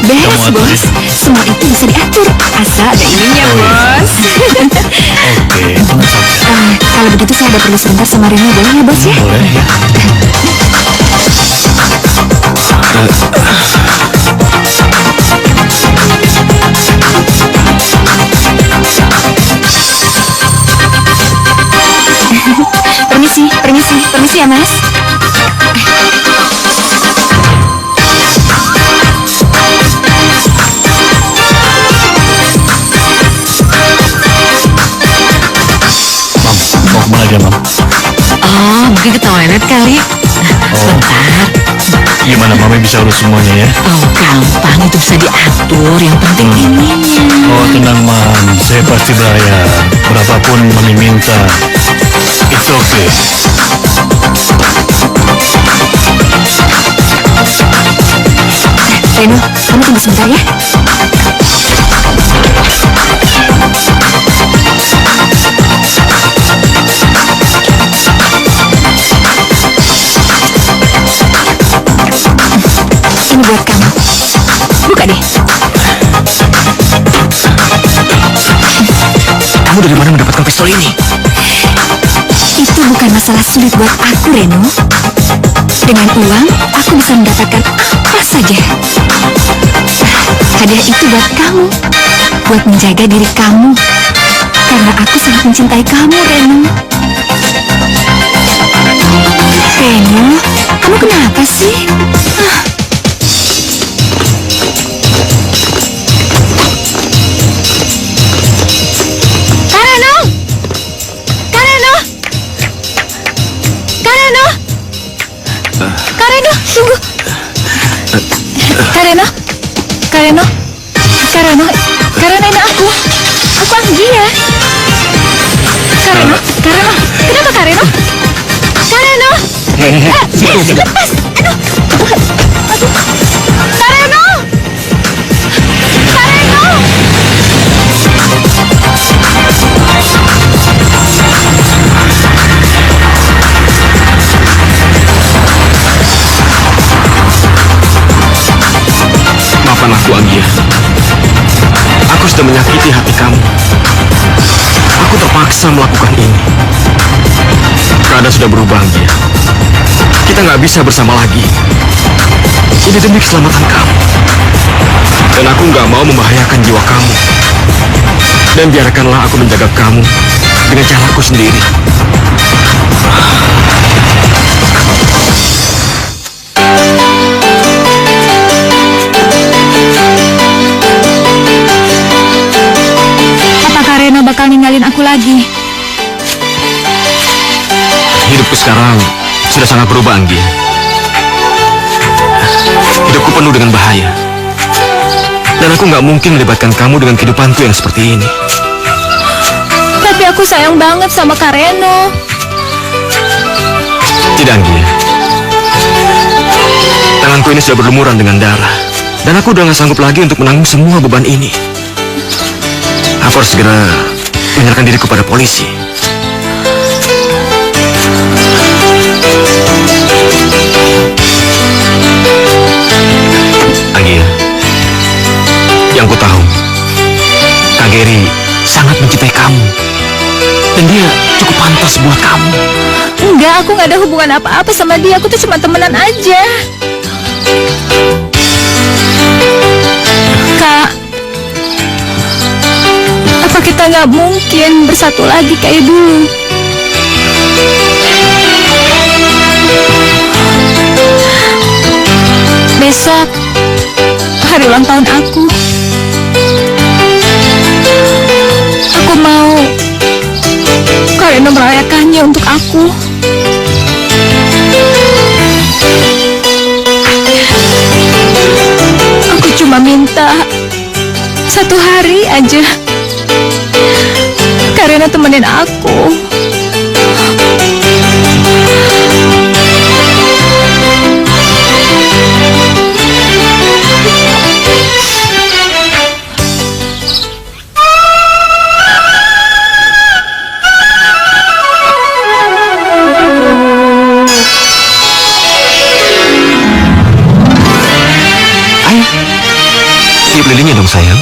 beres, Kamu atur bos. ya? Semua itu bisa diatur. Asal ada ininya, Oh, iya. bos. Oke, tenang saja. Kalau begitu saya ada perlu sebentar sama Reno, boleh ya, bos, ya? Boleh ya. Permisi ya, Mas. Mam, mau kemana dia, Mam? Oh, mungkin ke toilet kali. Sebentar. Gimana Mami bisa urus semuanya ya? Oh, gampang. Itu bisa diatur. Yang penting ininya. Oh, tenang Mam, saya pasti bayar. Berapapun Mami minta. It's okay. Reno, kamu tunggu sebentar ya. Ini buat kamu. Buka deh. Kamu dari mana mendapatkan pistol ini? Itu bukan masalah sulit buat aku, Reno. Dengan uang, aku bisa mendapatkan apa saja. Hadiah itu buat kamu, buat menjaga diri kamu. Karena aku sangat mencintai kamu, Reno. Reno, kamu kenapa sih? Kareno! Kareno! Kareno! Kareno, tunggu. Kareno! Kareno! Kareno! Kareno, ini aku. Aku Anggia. Kareno! Kareno! Kenapa Kareno? Kareno! Lepas! Aduh! Kareno! Kareno! Maafkan aku, Anggia. Aku sudah menyakiti hati kamu. Aku terpaksa melakukan ini. Keadaan sudah berubah, Anggia. Kita nggak bisa bersama lagi. Ini demi keselamatan kamu. Dan aku nggak mau membahayakan jiwa kamu. Dan biarkanlah aku menjaga kamu dengan caraku sendiri. Apakah Reno bakal ninggalin aku lagi? Hidupku sekarang sudah sangat berubah, Anggia. Hidupku penuh dengan bahaya. Dan aku nggak mungkin melibatkan kamu dengan kehidupanku yang seperti ini. Tapi aku sayang banget sama Kak Reno. Tidak, Anggia. Tanganku ini sudah berlumuran dengan darah. Dan aku udah nggak sanggup lagi untuk menanggung semua beban ini. Aku harus segera menyerahkan diriku pada polisi. Anggia, yang ku tahu, Kak Gary sangat mencintai kamu. Dan dia cukup pantas buat kamu. Enggak, aku nggak ada hubungan apa-apa sama dia. Aku tuh cuma temenan aja. Kak, apa kita nggak mungkin bersatu lagi kayak dulu? Besok hari ulang tahun aku. Aku mau Kak Reno merayakannya untuk aku. Aku cuma minta satu hari aja Kak Reno temenin aku. Ayo, tiup lilinnya dong, sayang.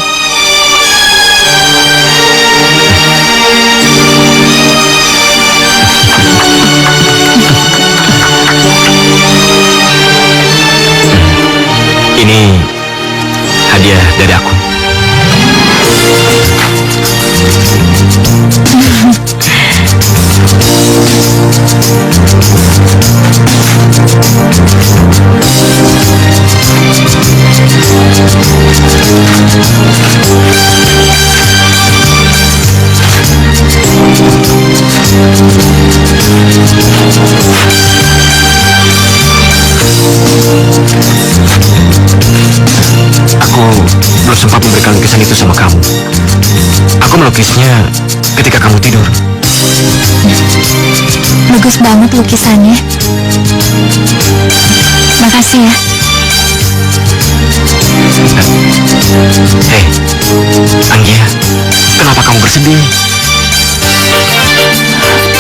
Ini hadiah dari aku. Aku belum sempat memberikan lukisan itu sama kamu. Aku melukisnya ketika kamu tidur. Bagus banget lukisannya. Makasih ya. Hei, Anggia, kenapa kamu bersedih?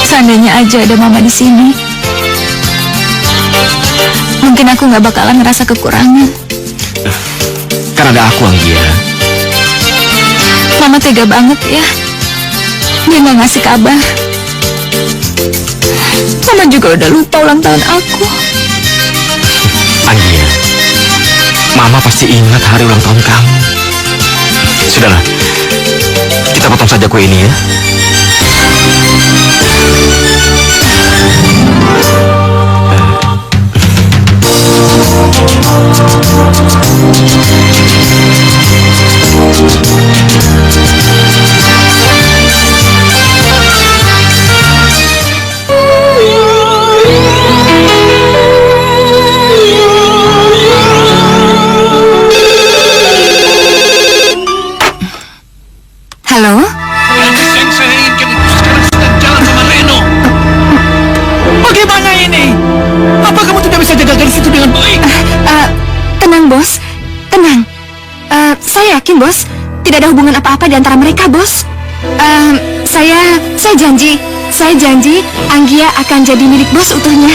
Seandainya aja ada mama di sini, mungkin aku nggak bakalan ngerasa kekurangan. Kan ada aku, Anggia. Mama tega banget ya. Dia nggak ngasih kabar. Mama juga udah lupa ulang tahun aku. Anggia, Mama pasti ingat hari ulang tahun kamu. Sudahlah, kita potong saja kue ini ya. Halo? Yang saya inginkan itu sekarang sedang jalan sama Reno. Bagaimana ini? Apa kamu tidak bisa jaga garis itu dengan baik? Tenang, Bos. Tenang. Saya yakin, Bos, tidak ada hubungan apa-apa di antara mereka, Bos. Saya janji Anggia akan jadi milik Bos utuhnya.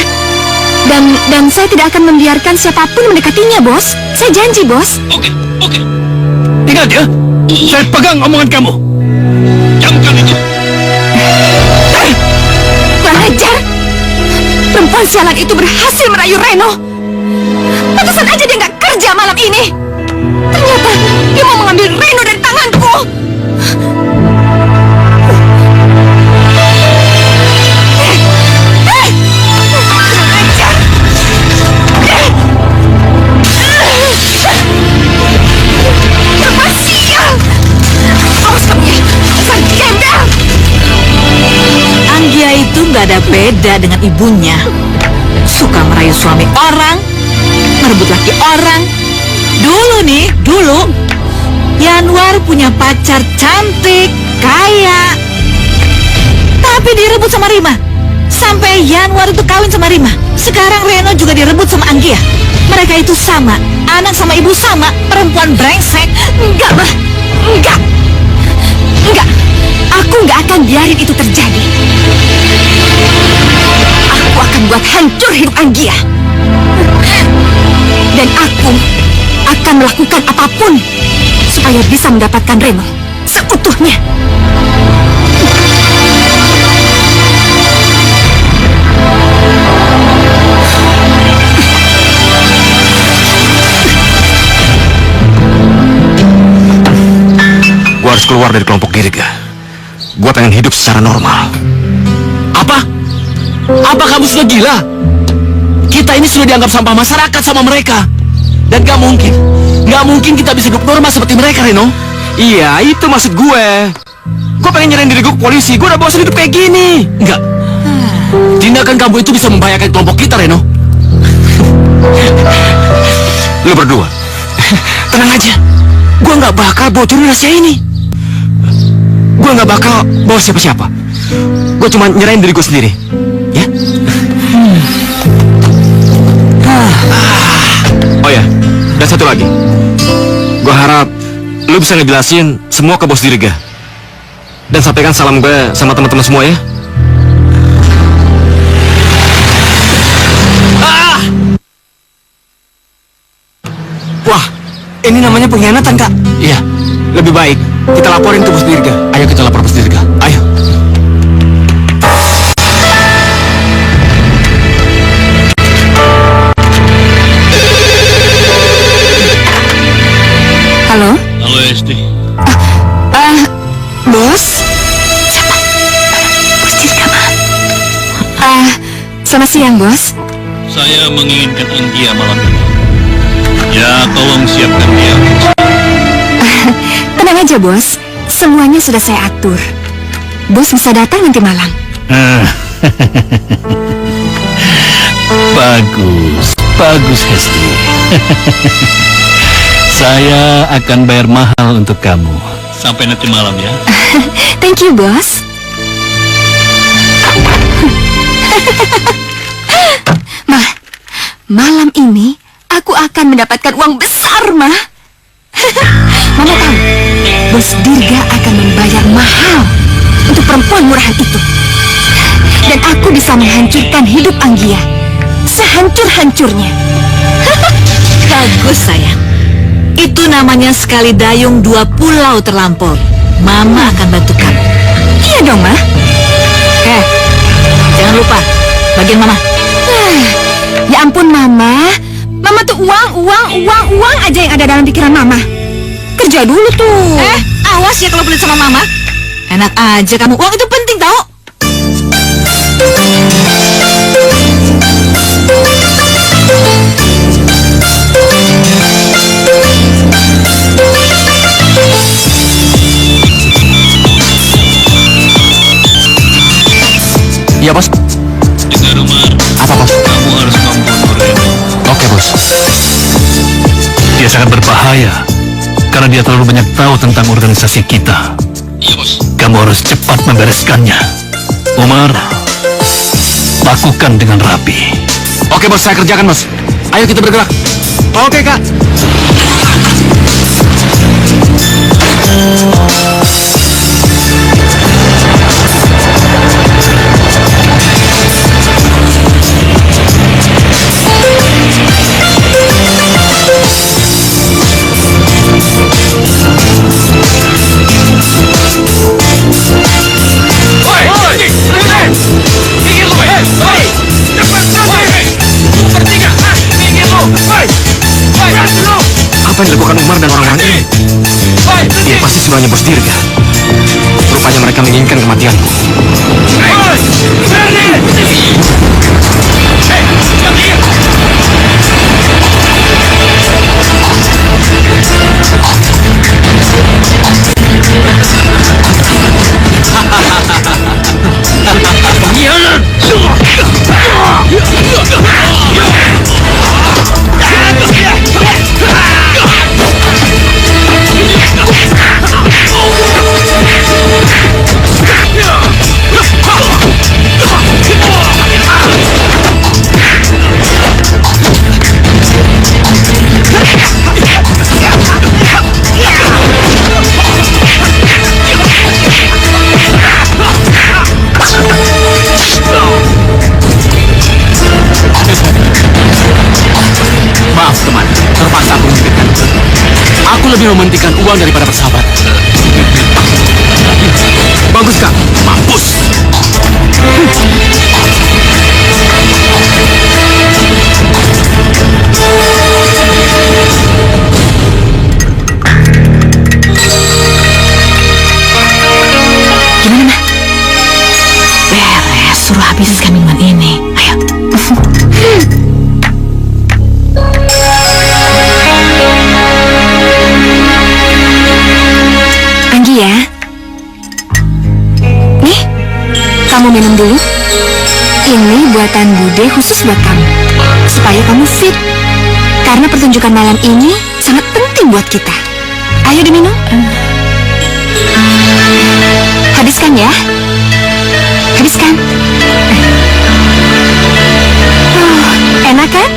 Dan saya tidak akan membiarkan siapapun mendekatinya, Bos. Saya janji, Bos. Oke. Ingat ya, saya pegang omongan kamu. Camkan itu. Kurang ajar. Perempuan sialan itu berhasil merayu Reno. Pantesan aja dia nggak kerja malam ini. Ternyata dia mau mengambil Reno dari tanganku. Kurang ajar. Perempuan sial. Awas kamu ya, dasar gembel. Anggia itu nggak ada beda dengan ibunya. Suka merayu suami orang, merebut laki orang. Dulu Yanwar punya pacar cantik, kaya, tapi direbut sama Rima. Sampai Yanwar itu kawin sama Rima. Sekarang Reno juga direbut sama Anggia. Mereka itu sama, anak sama ibu sama, perempuan brengsek. Enggak, Ma. Enggak. Aku nggak akan biarin itu terjadi. Aku akan buat hancur hidup Anggia. Dan aku akan melakukan apapun supaya bisa mendapatkan Reno seutuhnya. Gua harus keluar dari kelompok Dirga. Gua pengen hidup secara normal. Apa? Apa kamu sudah gila? Kita ini sudah dianggap sampah masyarakat sama mereka. Dan gak mungkin kita bisa hidup normal seperti mereka, Reno. Iya, itu maksud gue. Gue pengen nyerahin diri gue ke polisi. Gue udah bosan hidup kayak gini. Enggak. Tindakan kamu itu bisa membahayakan kelompok kita, Reno. Lu berdua, tenang aja. Gue nggak bakal bocorin rahasia ini. Gue nggak bakal bawa siapa-siapa. Gue cuma nyerahin diri gue sendiri. Ya? Oh ya, dan satu lagi. Gue harap lu bisa ngejelasin semua ke bos Dirga. Dan sampaikan salam gue sama teman-teman semua ya. Wah, ini namanya pengkhianatan, Kak. Iya, lebih baik kita laporin ke bos Dirga. Ayo kita lapor bos Dirga. Ayo. Halo? Halo Esti. Bos? Siapa? Bos Dirga, Ma. Selamat siang, Bos. Saya menginginkan Anggia malam ini. Ya, tolong siapkan dia. Tenang aja, Bos. Semuanya sudah saya atur. Bos bisa datang nanti malam. Bagus Hesti. Saya akan bayar mahal untuk kamu. Sampai nanti malam ya. Thank you, bos. Ma, malam ini aku akan mendapatkan uang besar, Ma. Mama tahu, bos Dirga akan membayar mahal untuk perempuan murahan itu. Dan aku bisa menghancurkan hidup Anggia sehancur-hancurnya. Bagus sayang. Itu namanya sekali dayung dua pulau terlampau. Mama akan bantu kamu. Iya dong, Ma. Jangan lupa bagian Mama. Ya ampun, Mama. Mama tuh uang aja yang ada dalam pikiran Mama. Kerja dulu tuh. Awas ya kalau pelit sama Mama. Enak aja kamu. Uang itu penting tau. Iya, bos. Dengar Umar, Apa, bos? kamu harus membunuh Reno. Oke, bos. Dia sangat berbahaya karena dia terlalu banyak tahu tentang organisasi kita. Iya, bos. Kamu harus cepat membereskannya. Umar, lakukan dengan rapi. Oke, bos, saya kerjakan, bos. Ayo kita bergerak. Oke, Kak. Apa yang dilakukan Umar dan orang-orang ini? Ini pasti semuanya bos Dirga. Rupanya mereka menginginkan kematianku. Maaf, teman. Terpaksa aku menyebutkan. Aku lebih mementingkan uang daripada persahabatan. Bagus, Kak. Mampus. Gimana, Ma? Beres, suruh habiskan minuman ini. Ayo. Anggia. Nih, kamu minum dulu. Ini buatan Bude khusus buat kamu. Supaya kamu fit. Karena pertunjukan malam ini sangat penting buat kita. Ayo diminum. Habiskan ya. Habiskan. Enak kan?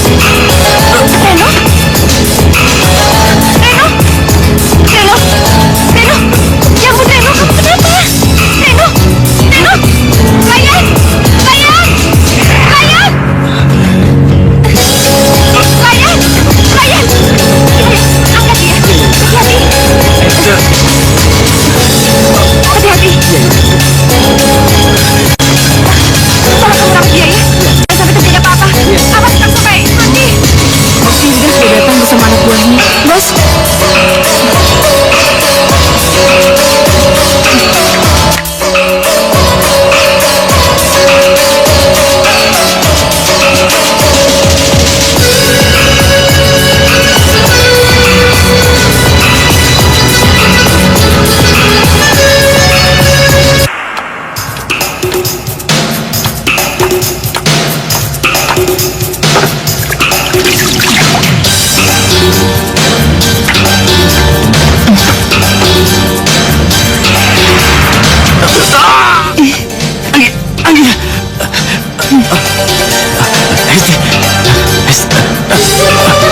Reno? Reno? Reno? Reno? Ya ampun Reno, kamu kenapa? Reno? Reno? Layan! Layan! Layan! Layan! Layan! Angkat dia. Hati-hati. Hati-hati. Tolong kamu rawat dia ya. Jangan sampai terjadi apa-apa. Awas kan sampai mati. Hilda sudah datang bersama anak buahnya. Bos,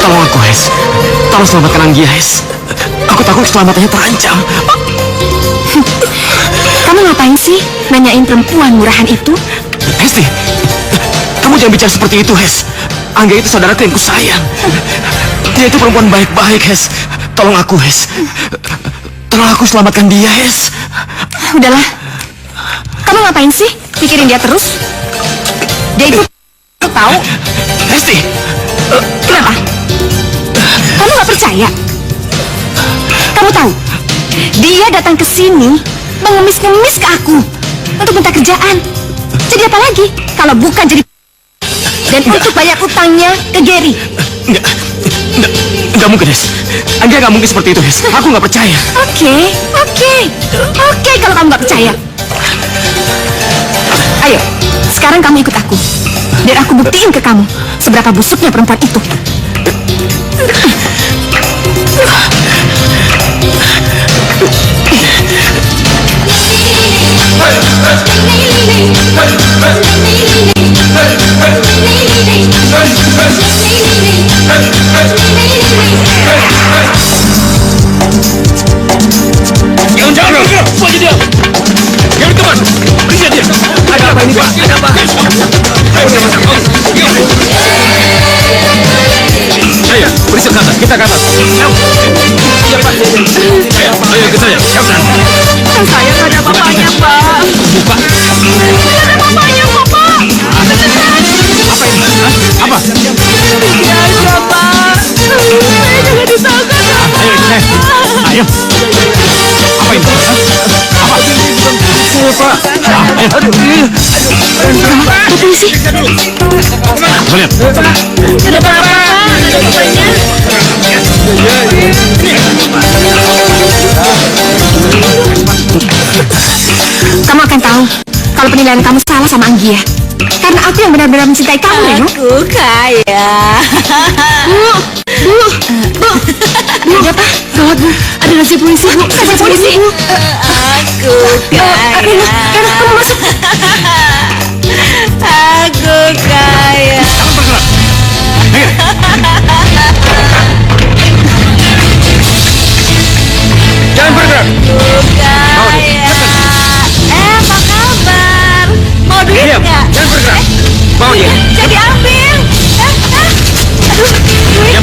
Tolong aku, Hes. Tolong selamatkan Anggia, Hes. Aku takut keselamatannya terancam. kamu ngapain sih nanyain perempuan murahan itu? Hesti, kamu jangan bicara seperti itu, Hes. Anggia itu saudaraku yang kusayang. Dia itu perempuan baik-baik, Hes. Tolong aku, Hes. Tolong aku selamatkan dia, Hes. Udahlah. Kamu ngapain sih pikirin dia terus? Dia itu tahu. Hesti, Kenapa? Kamu nggak percaya? Kamu tahu? Dia datang ke sini mengemis-ngemis ke aku untuk minta kerjaan. Jadi apa lagi kalau bukan jadi dan untuk bayar utangnya ke Gary? Enggak mungkin, Hes. Anggia nggak mungkin seperti itu, Hes. Aku nggak percaya. Oke, kalau kamu nggak percaya. Ayo, sekarang kamu ikut aku. Dan aku buktiin ke kamu seberapa busuknya perempuan itu. Jangan, semua aja dia. Jangan teman, kerja dia. Ada apa ini, Pak? Ada apa? Saya, polisi ke atas, kita ke atas. Iya, Pak. Ayo ke saya, Captain. Saya nggak ada bapaknya, Pak. Buka. Nggak ada bapaknya, Bapak. Apa ini? Hah? Apa? Iya aja, Pak. Saya juga disangka, Ayo. Apa ini? Hah? Apa? Saya, Pak. Ayo. Pak polisi. Kalian. Ada apa-apa? Ada bapaknya. Kamu akan tahu kalau penilaian kamu salah sama Anggia. Karena aku yang benar-benar mencintai kamu, Reno. Aku kaya. Bu, ada apa? Gawat, Bu. Ada razia polisi, Bu. Razia polisi, Bu. Aku kaya. Reno, kamu masuk. Aku kaya. Jangan bergerak. Kaya. Apa kabar? Mau duit Diam. nggak? Jangan bergerak. Bawa dia. Jadi ambil. Aduh, duitnya.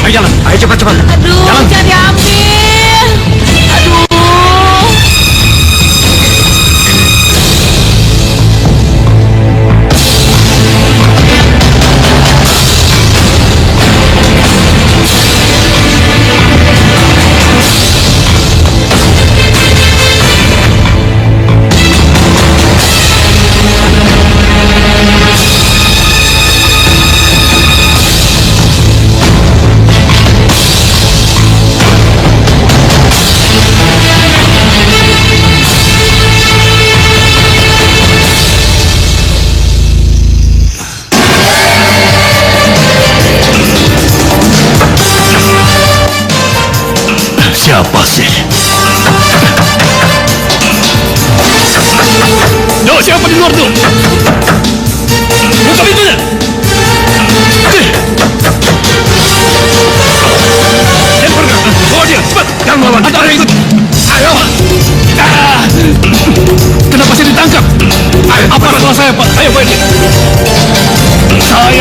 Ayo jalan. Ayo cepat-cepat. Aduh, Jalan. jadi ambil. Aduh.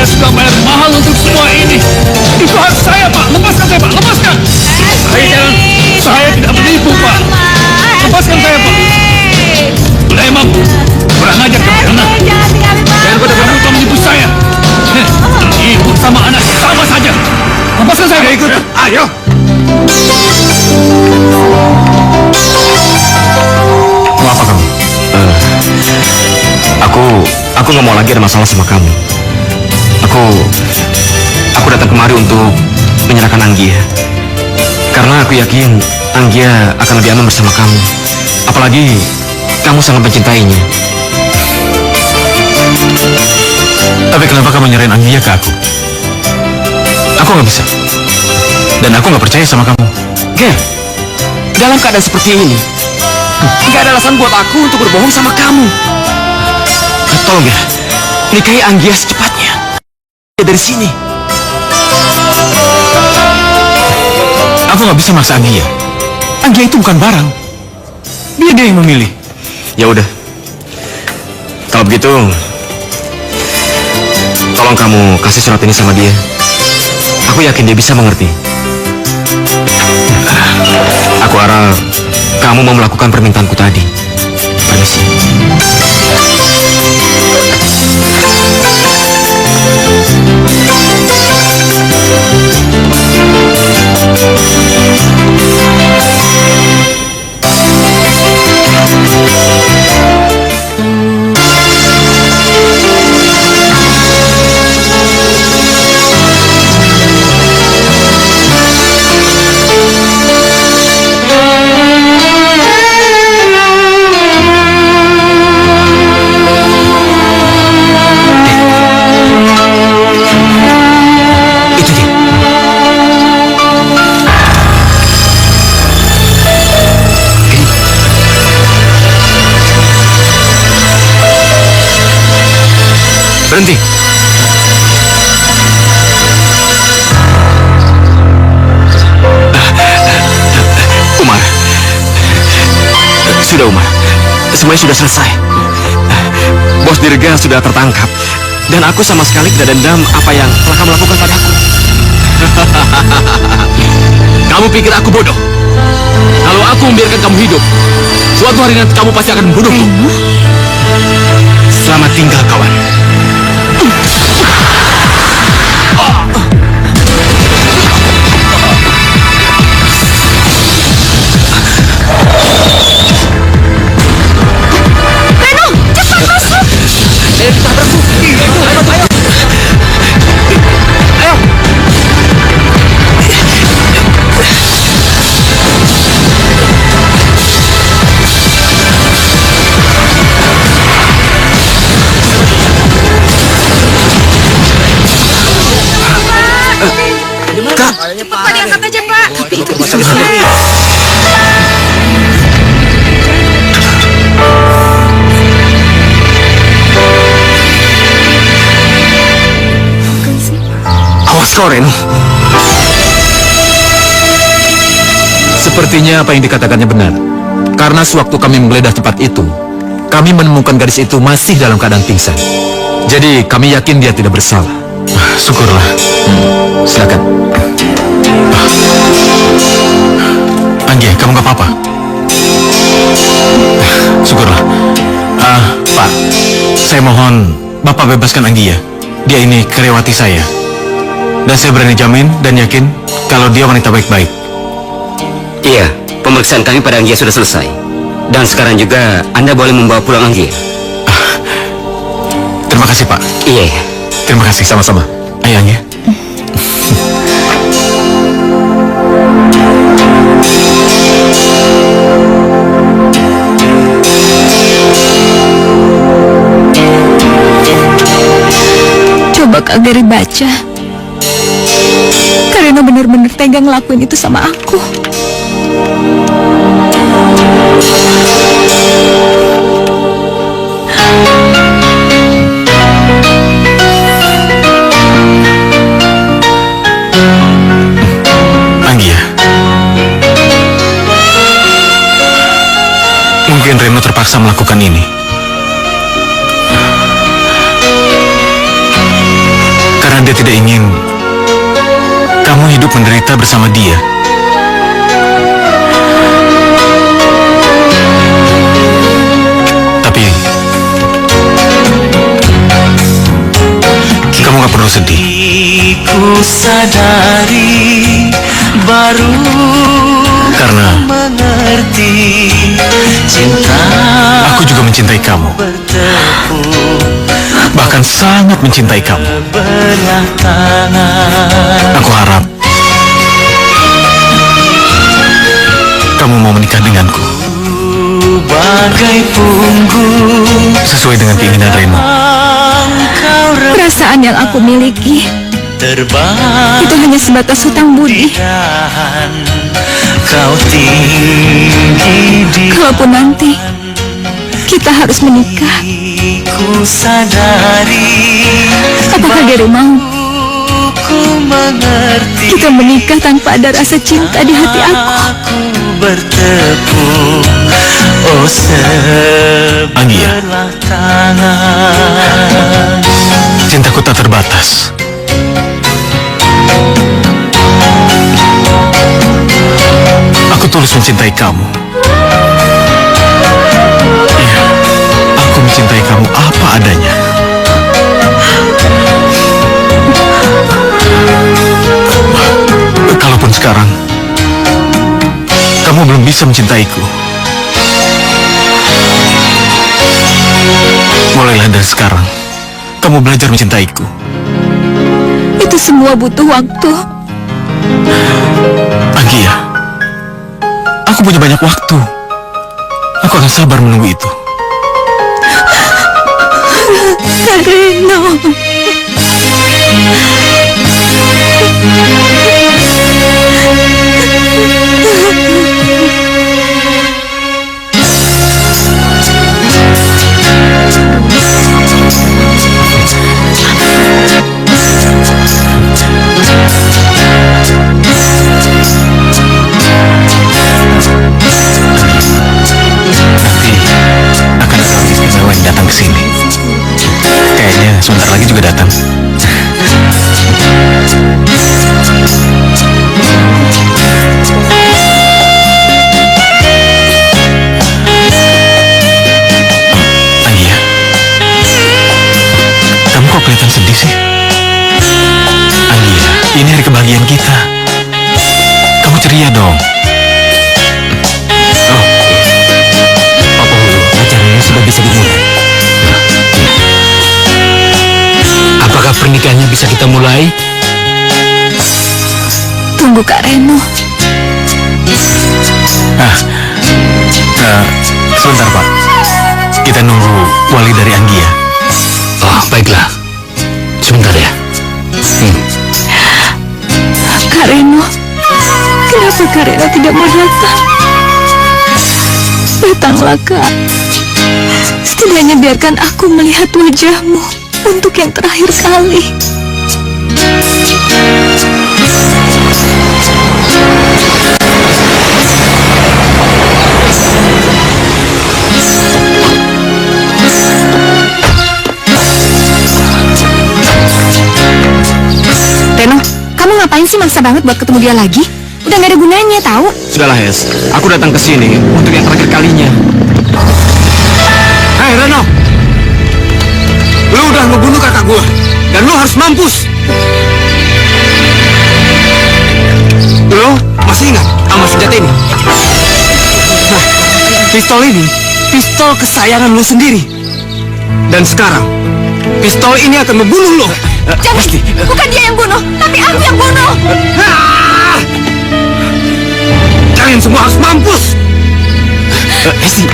Saya sudah bayar mahal untuk semua ini. Itu hak saya, Pak. Lepaskan saya, Pak. Lepaskan. Saya tidak menipu, Pak. Lepaskan saya, Pak. Sudah emang kurang ajar kamu anak. Jangan pada kamu telah menipu saya. Ibu sama anak sama saja. Lepaskan saya. Ikut. Ayo. Mau apa kamu? Aku nggak mau lagi ada masalah sama kamu. Aku datang kemari untuk menyerahkan Anggia. Karena aku yakin Anggia akan lebih aman bersama kamu. Apalagi kamu sangat mencintainya. Tapi kenapa kamu nyerahin Anggia ke aku? Aku nggak bisa. Dan aku nggak percaya sama kamu. Ger, dalam keadaan seperti ini, nggak ada alasan buat aku untuk berbohong sama kamu. Tolong Ger, nikahi Anggia secepatnya. Dari sini. Aku nggak bisa maksa Anggia. Anggia itu bukan barang. Dia yang memilih. Ya udah. Kalau begitu, tolong kamu kasih surat ini sama dia. Aku yakin dia bisa mengerti. Aku harap kamu mau melakukan permintaanku tadi. Permisi. Berhenti. Umar. Sudah Umar. Semuanya sudah selesai. Bos Dirga sudah tertangkap. Dan aku sama sekali tidak dendam apa yang telah kamu lakukan padaku. Kamu pikir aku bodoh? Kalau aku membiarkan kamu hidup, suatu hari nanti kamu pasti akan membunuhku. Selamat tinggal kawan. Cepat Pak, diangkat aja Pak. Awas kau, Reno. Sepertinya apa yang dikatakannya benar. Karena sewaktu kami menggeledah tempat itu, kami menemukan gadis itu masih dalam keadaan pingsan. Jadi kami yakin dia tidak bersalah. Syukurlah. Silakan. Anggia, kamu nggak apa-apa? Syukurlah. Pak, saya mohon Bapak bebaskan Anggia. Dia ini karyawati saya. Dan saya berani jamin dan yakin kalau dia wanita baik-baik. Iya, pemeriksaan kami pada Anggia sudah selesai. Dan sekarang juga Anda boleh membawa pulang Anggia. Terima kasih, Pak. Iya. Terima kasih. Sama-sama. Ayo, Anggia. Coba Kak Gary baca. Karena benar-benar tega ngelakuin itu sama aku. Anggia. Mungkin Reno terpaksa melakukan ini dan dia tidak ingin kamu hidup menderita bersama dia. Tapi kamu gak perlu sedih. Ku sadari baru Karena mengerti cinta aku juga mencintai kamu. bertepuk Bahkan sangat mencintai kamu. belah tangan. Aku harap kamu mau menikah denganku Bagai punggung sesuai dengan keinginan Reno. engkau Perasaan yang aku miliki terbang itu hanya sebatas hutang budi. dahan. Kau tinggi di Kalaupun nanti kita harus menikah, ku sadari apakah Gary mau ku mengerti kita menikah tanpa ada rasa cinta di hati aku? aku bertepuk oh Anggia, sebelah tangan. cintaku tak terbatas. Aku tulus mencintai kamu. Iya, aku mencintai kamu apa adanya. Kalaupun sekarang kamu belum bisa mencintaiku, mulailah dari sekarang kamu belajar mencintaiku. Itu semua butuh waktu. Anggia, aku punya banyak waktu. Aku akan sabar menunggu itu. Reno. Nanti akan ada orang istimewa yang datang ke sini. Kayaknya sebentar lagi juga datang. Anggia, kamu kok kelihatan sedih sih? Anggia, ini hari kebahagiaan kita. Kamu ceria dong. Oh, Papa Hulu, acaranya sudah bisa dimulai. Apakah pernikahannya bisa kita mulai? Tunggu Kak Reno. Sebentar Pak. Kita nunggu wali dari Anggia. Oh, baiklah. Sebentar ya. Kak Reno. Kenapa Kak Reno tidak mau datang? Datanglah Kak. Setidaknya biarkan aku melihat wajahmu untuk yang terakhir kali. Reno, kamu ngapain sih maksa banget buat ketemu dia lagi? Udah gak ada gunanya, tahu? Sudahlah, Hes. Aku datang ke sini untuk yang terakhir kalinya. Hei Reno, lu udah ngebunuh kakak gua dan lu harus mampus. Lu masih ingat sama senjata ini? Nah, pistol ini pistol kesayangan lu sendiri. Dan sekarang pistol ini akan membunuh lu. Jangan, bukan dia yang bunuh, tapi aku yang bunuh. Kalian semua harus mampus. Hesti,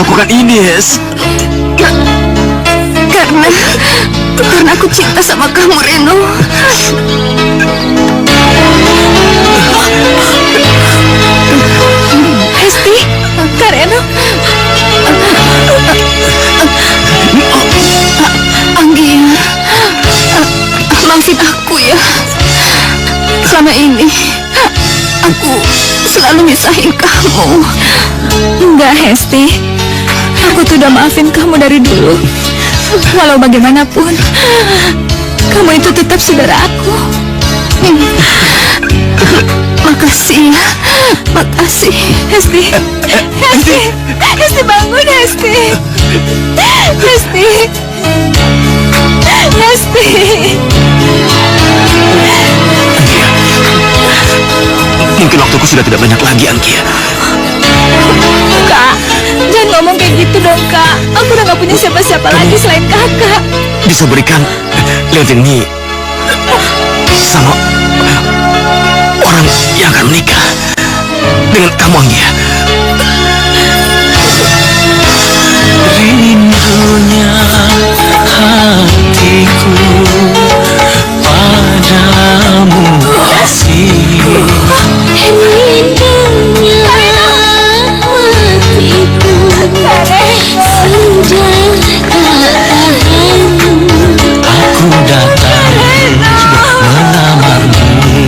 melakukan ini, Es? Karena aku cinta sama kamu, Reno. Hesti, Kak Reno. Anggia, maafin aku ya. Selama ini aku selalu misahin kamu. Enggak, Hesti. Aku tuh udah maafin kamu dari dulu. Walau bagaimanapun, kamu itu tetap saudara aku. Makasih ya, makasih. Hesti, Hesti bangun, Hesti. Hesti, Hesti. Mungkin waktuku sudah tidak banyak lagi, Anggia. Kak, jangan ngomong kayak gitu dong, Kak. Aku udah gak punya siapa-siapa lagi selain kakak. Bisa berikan leontin ini sama orang yang akan menikah dengan kamu, Anggia. Rindunya hatiku padamu kasih. Aku datang melamarmu,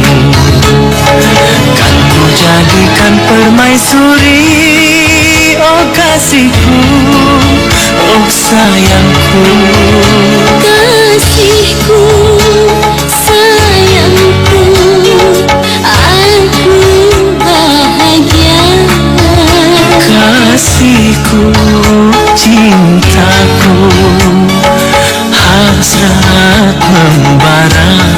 kan ku jadikan permaisuri. Oh kasihku, oh sayangku, kasihku, sayangku, aku bahagia. kasihku, cintaku, hasrat membara.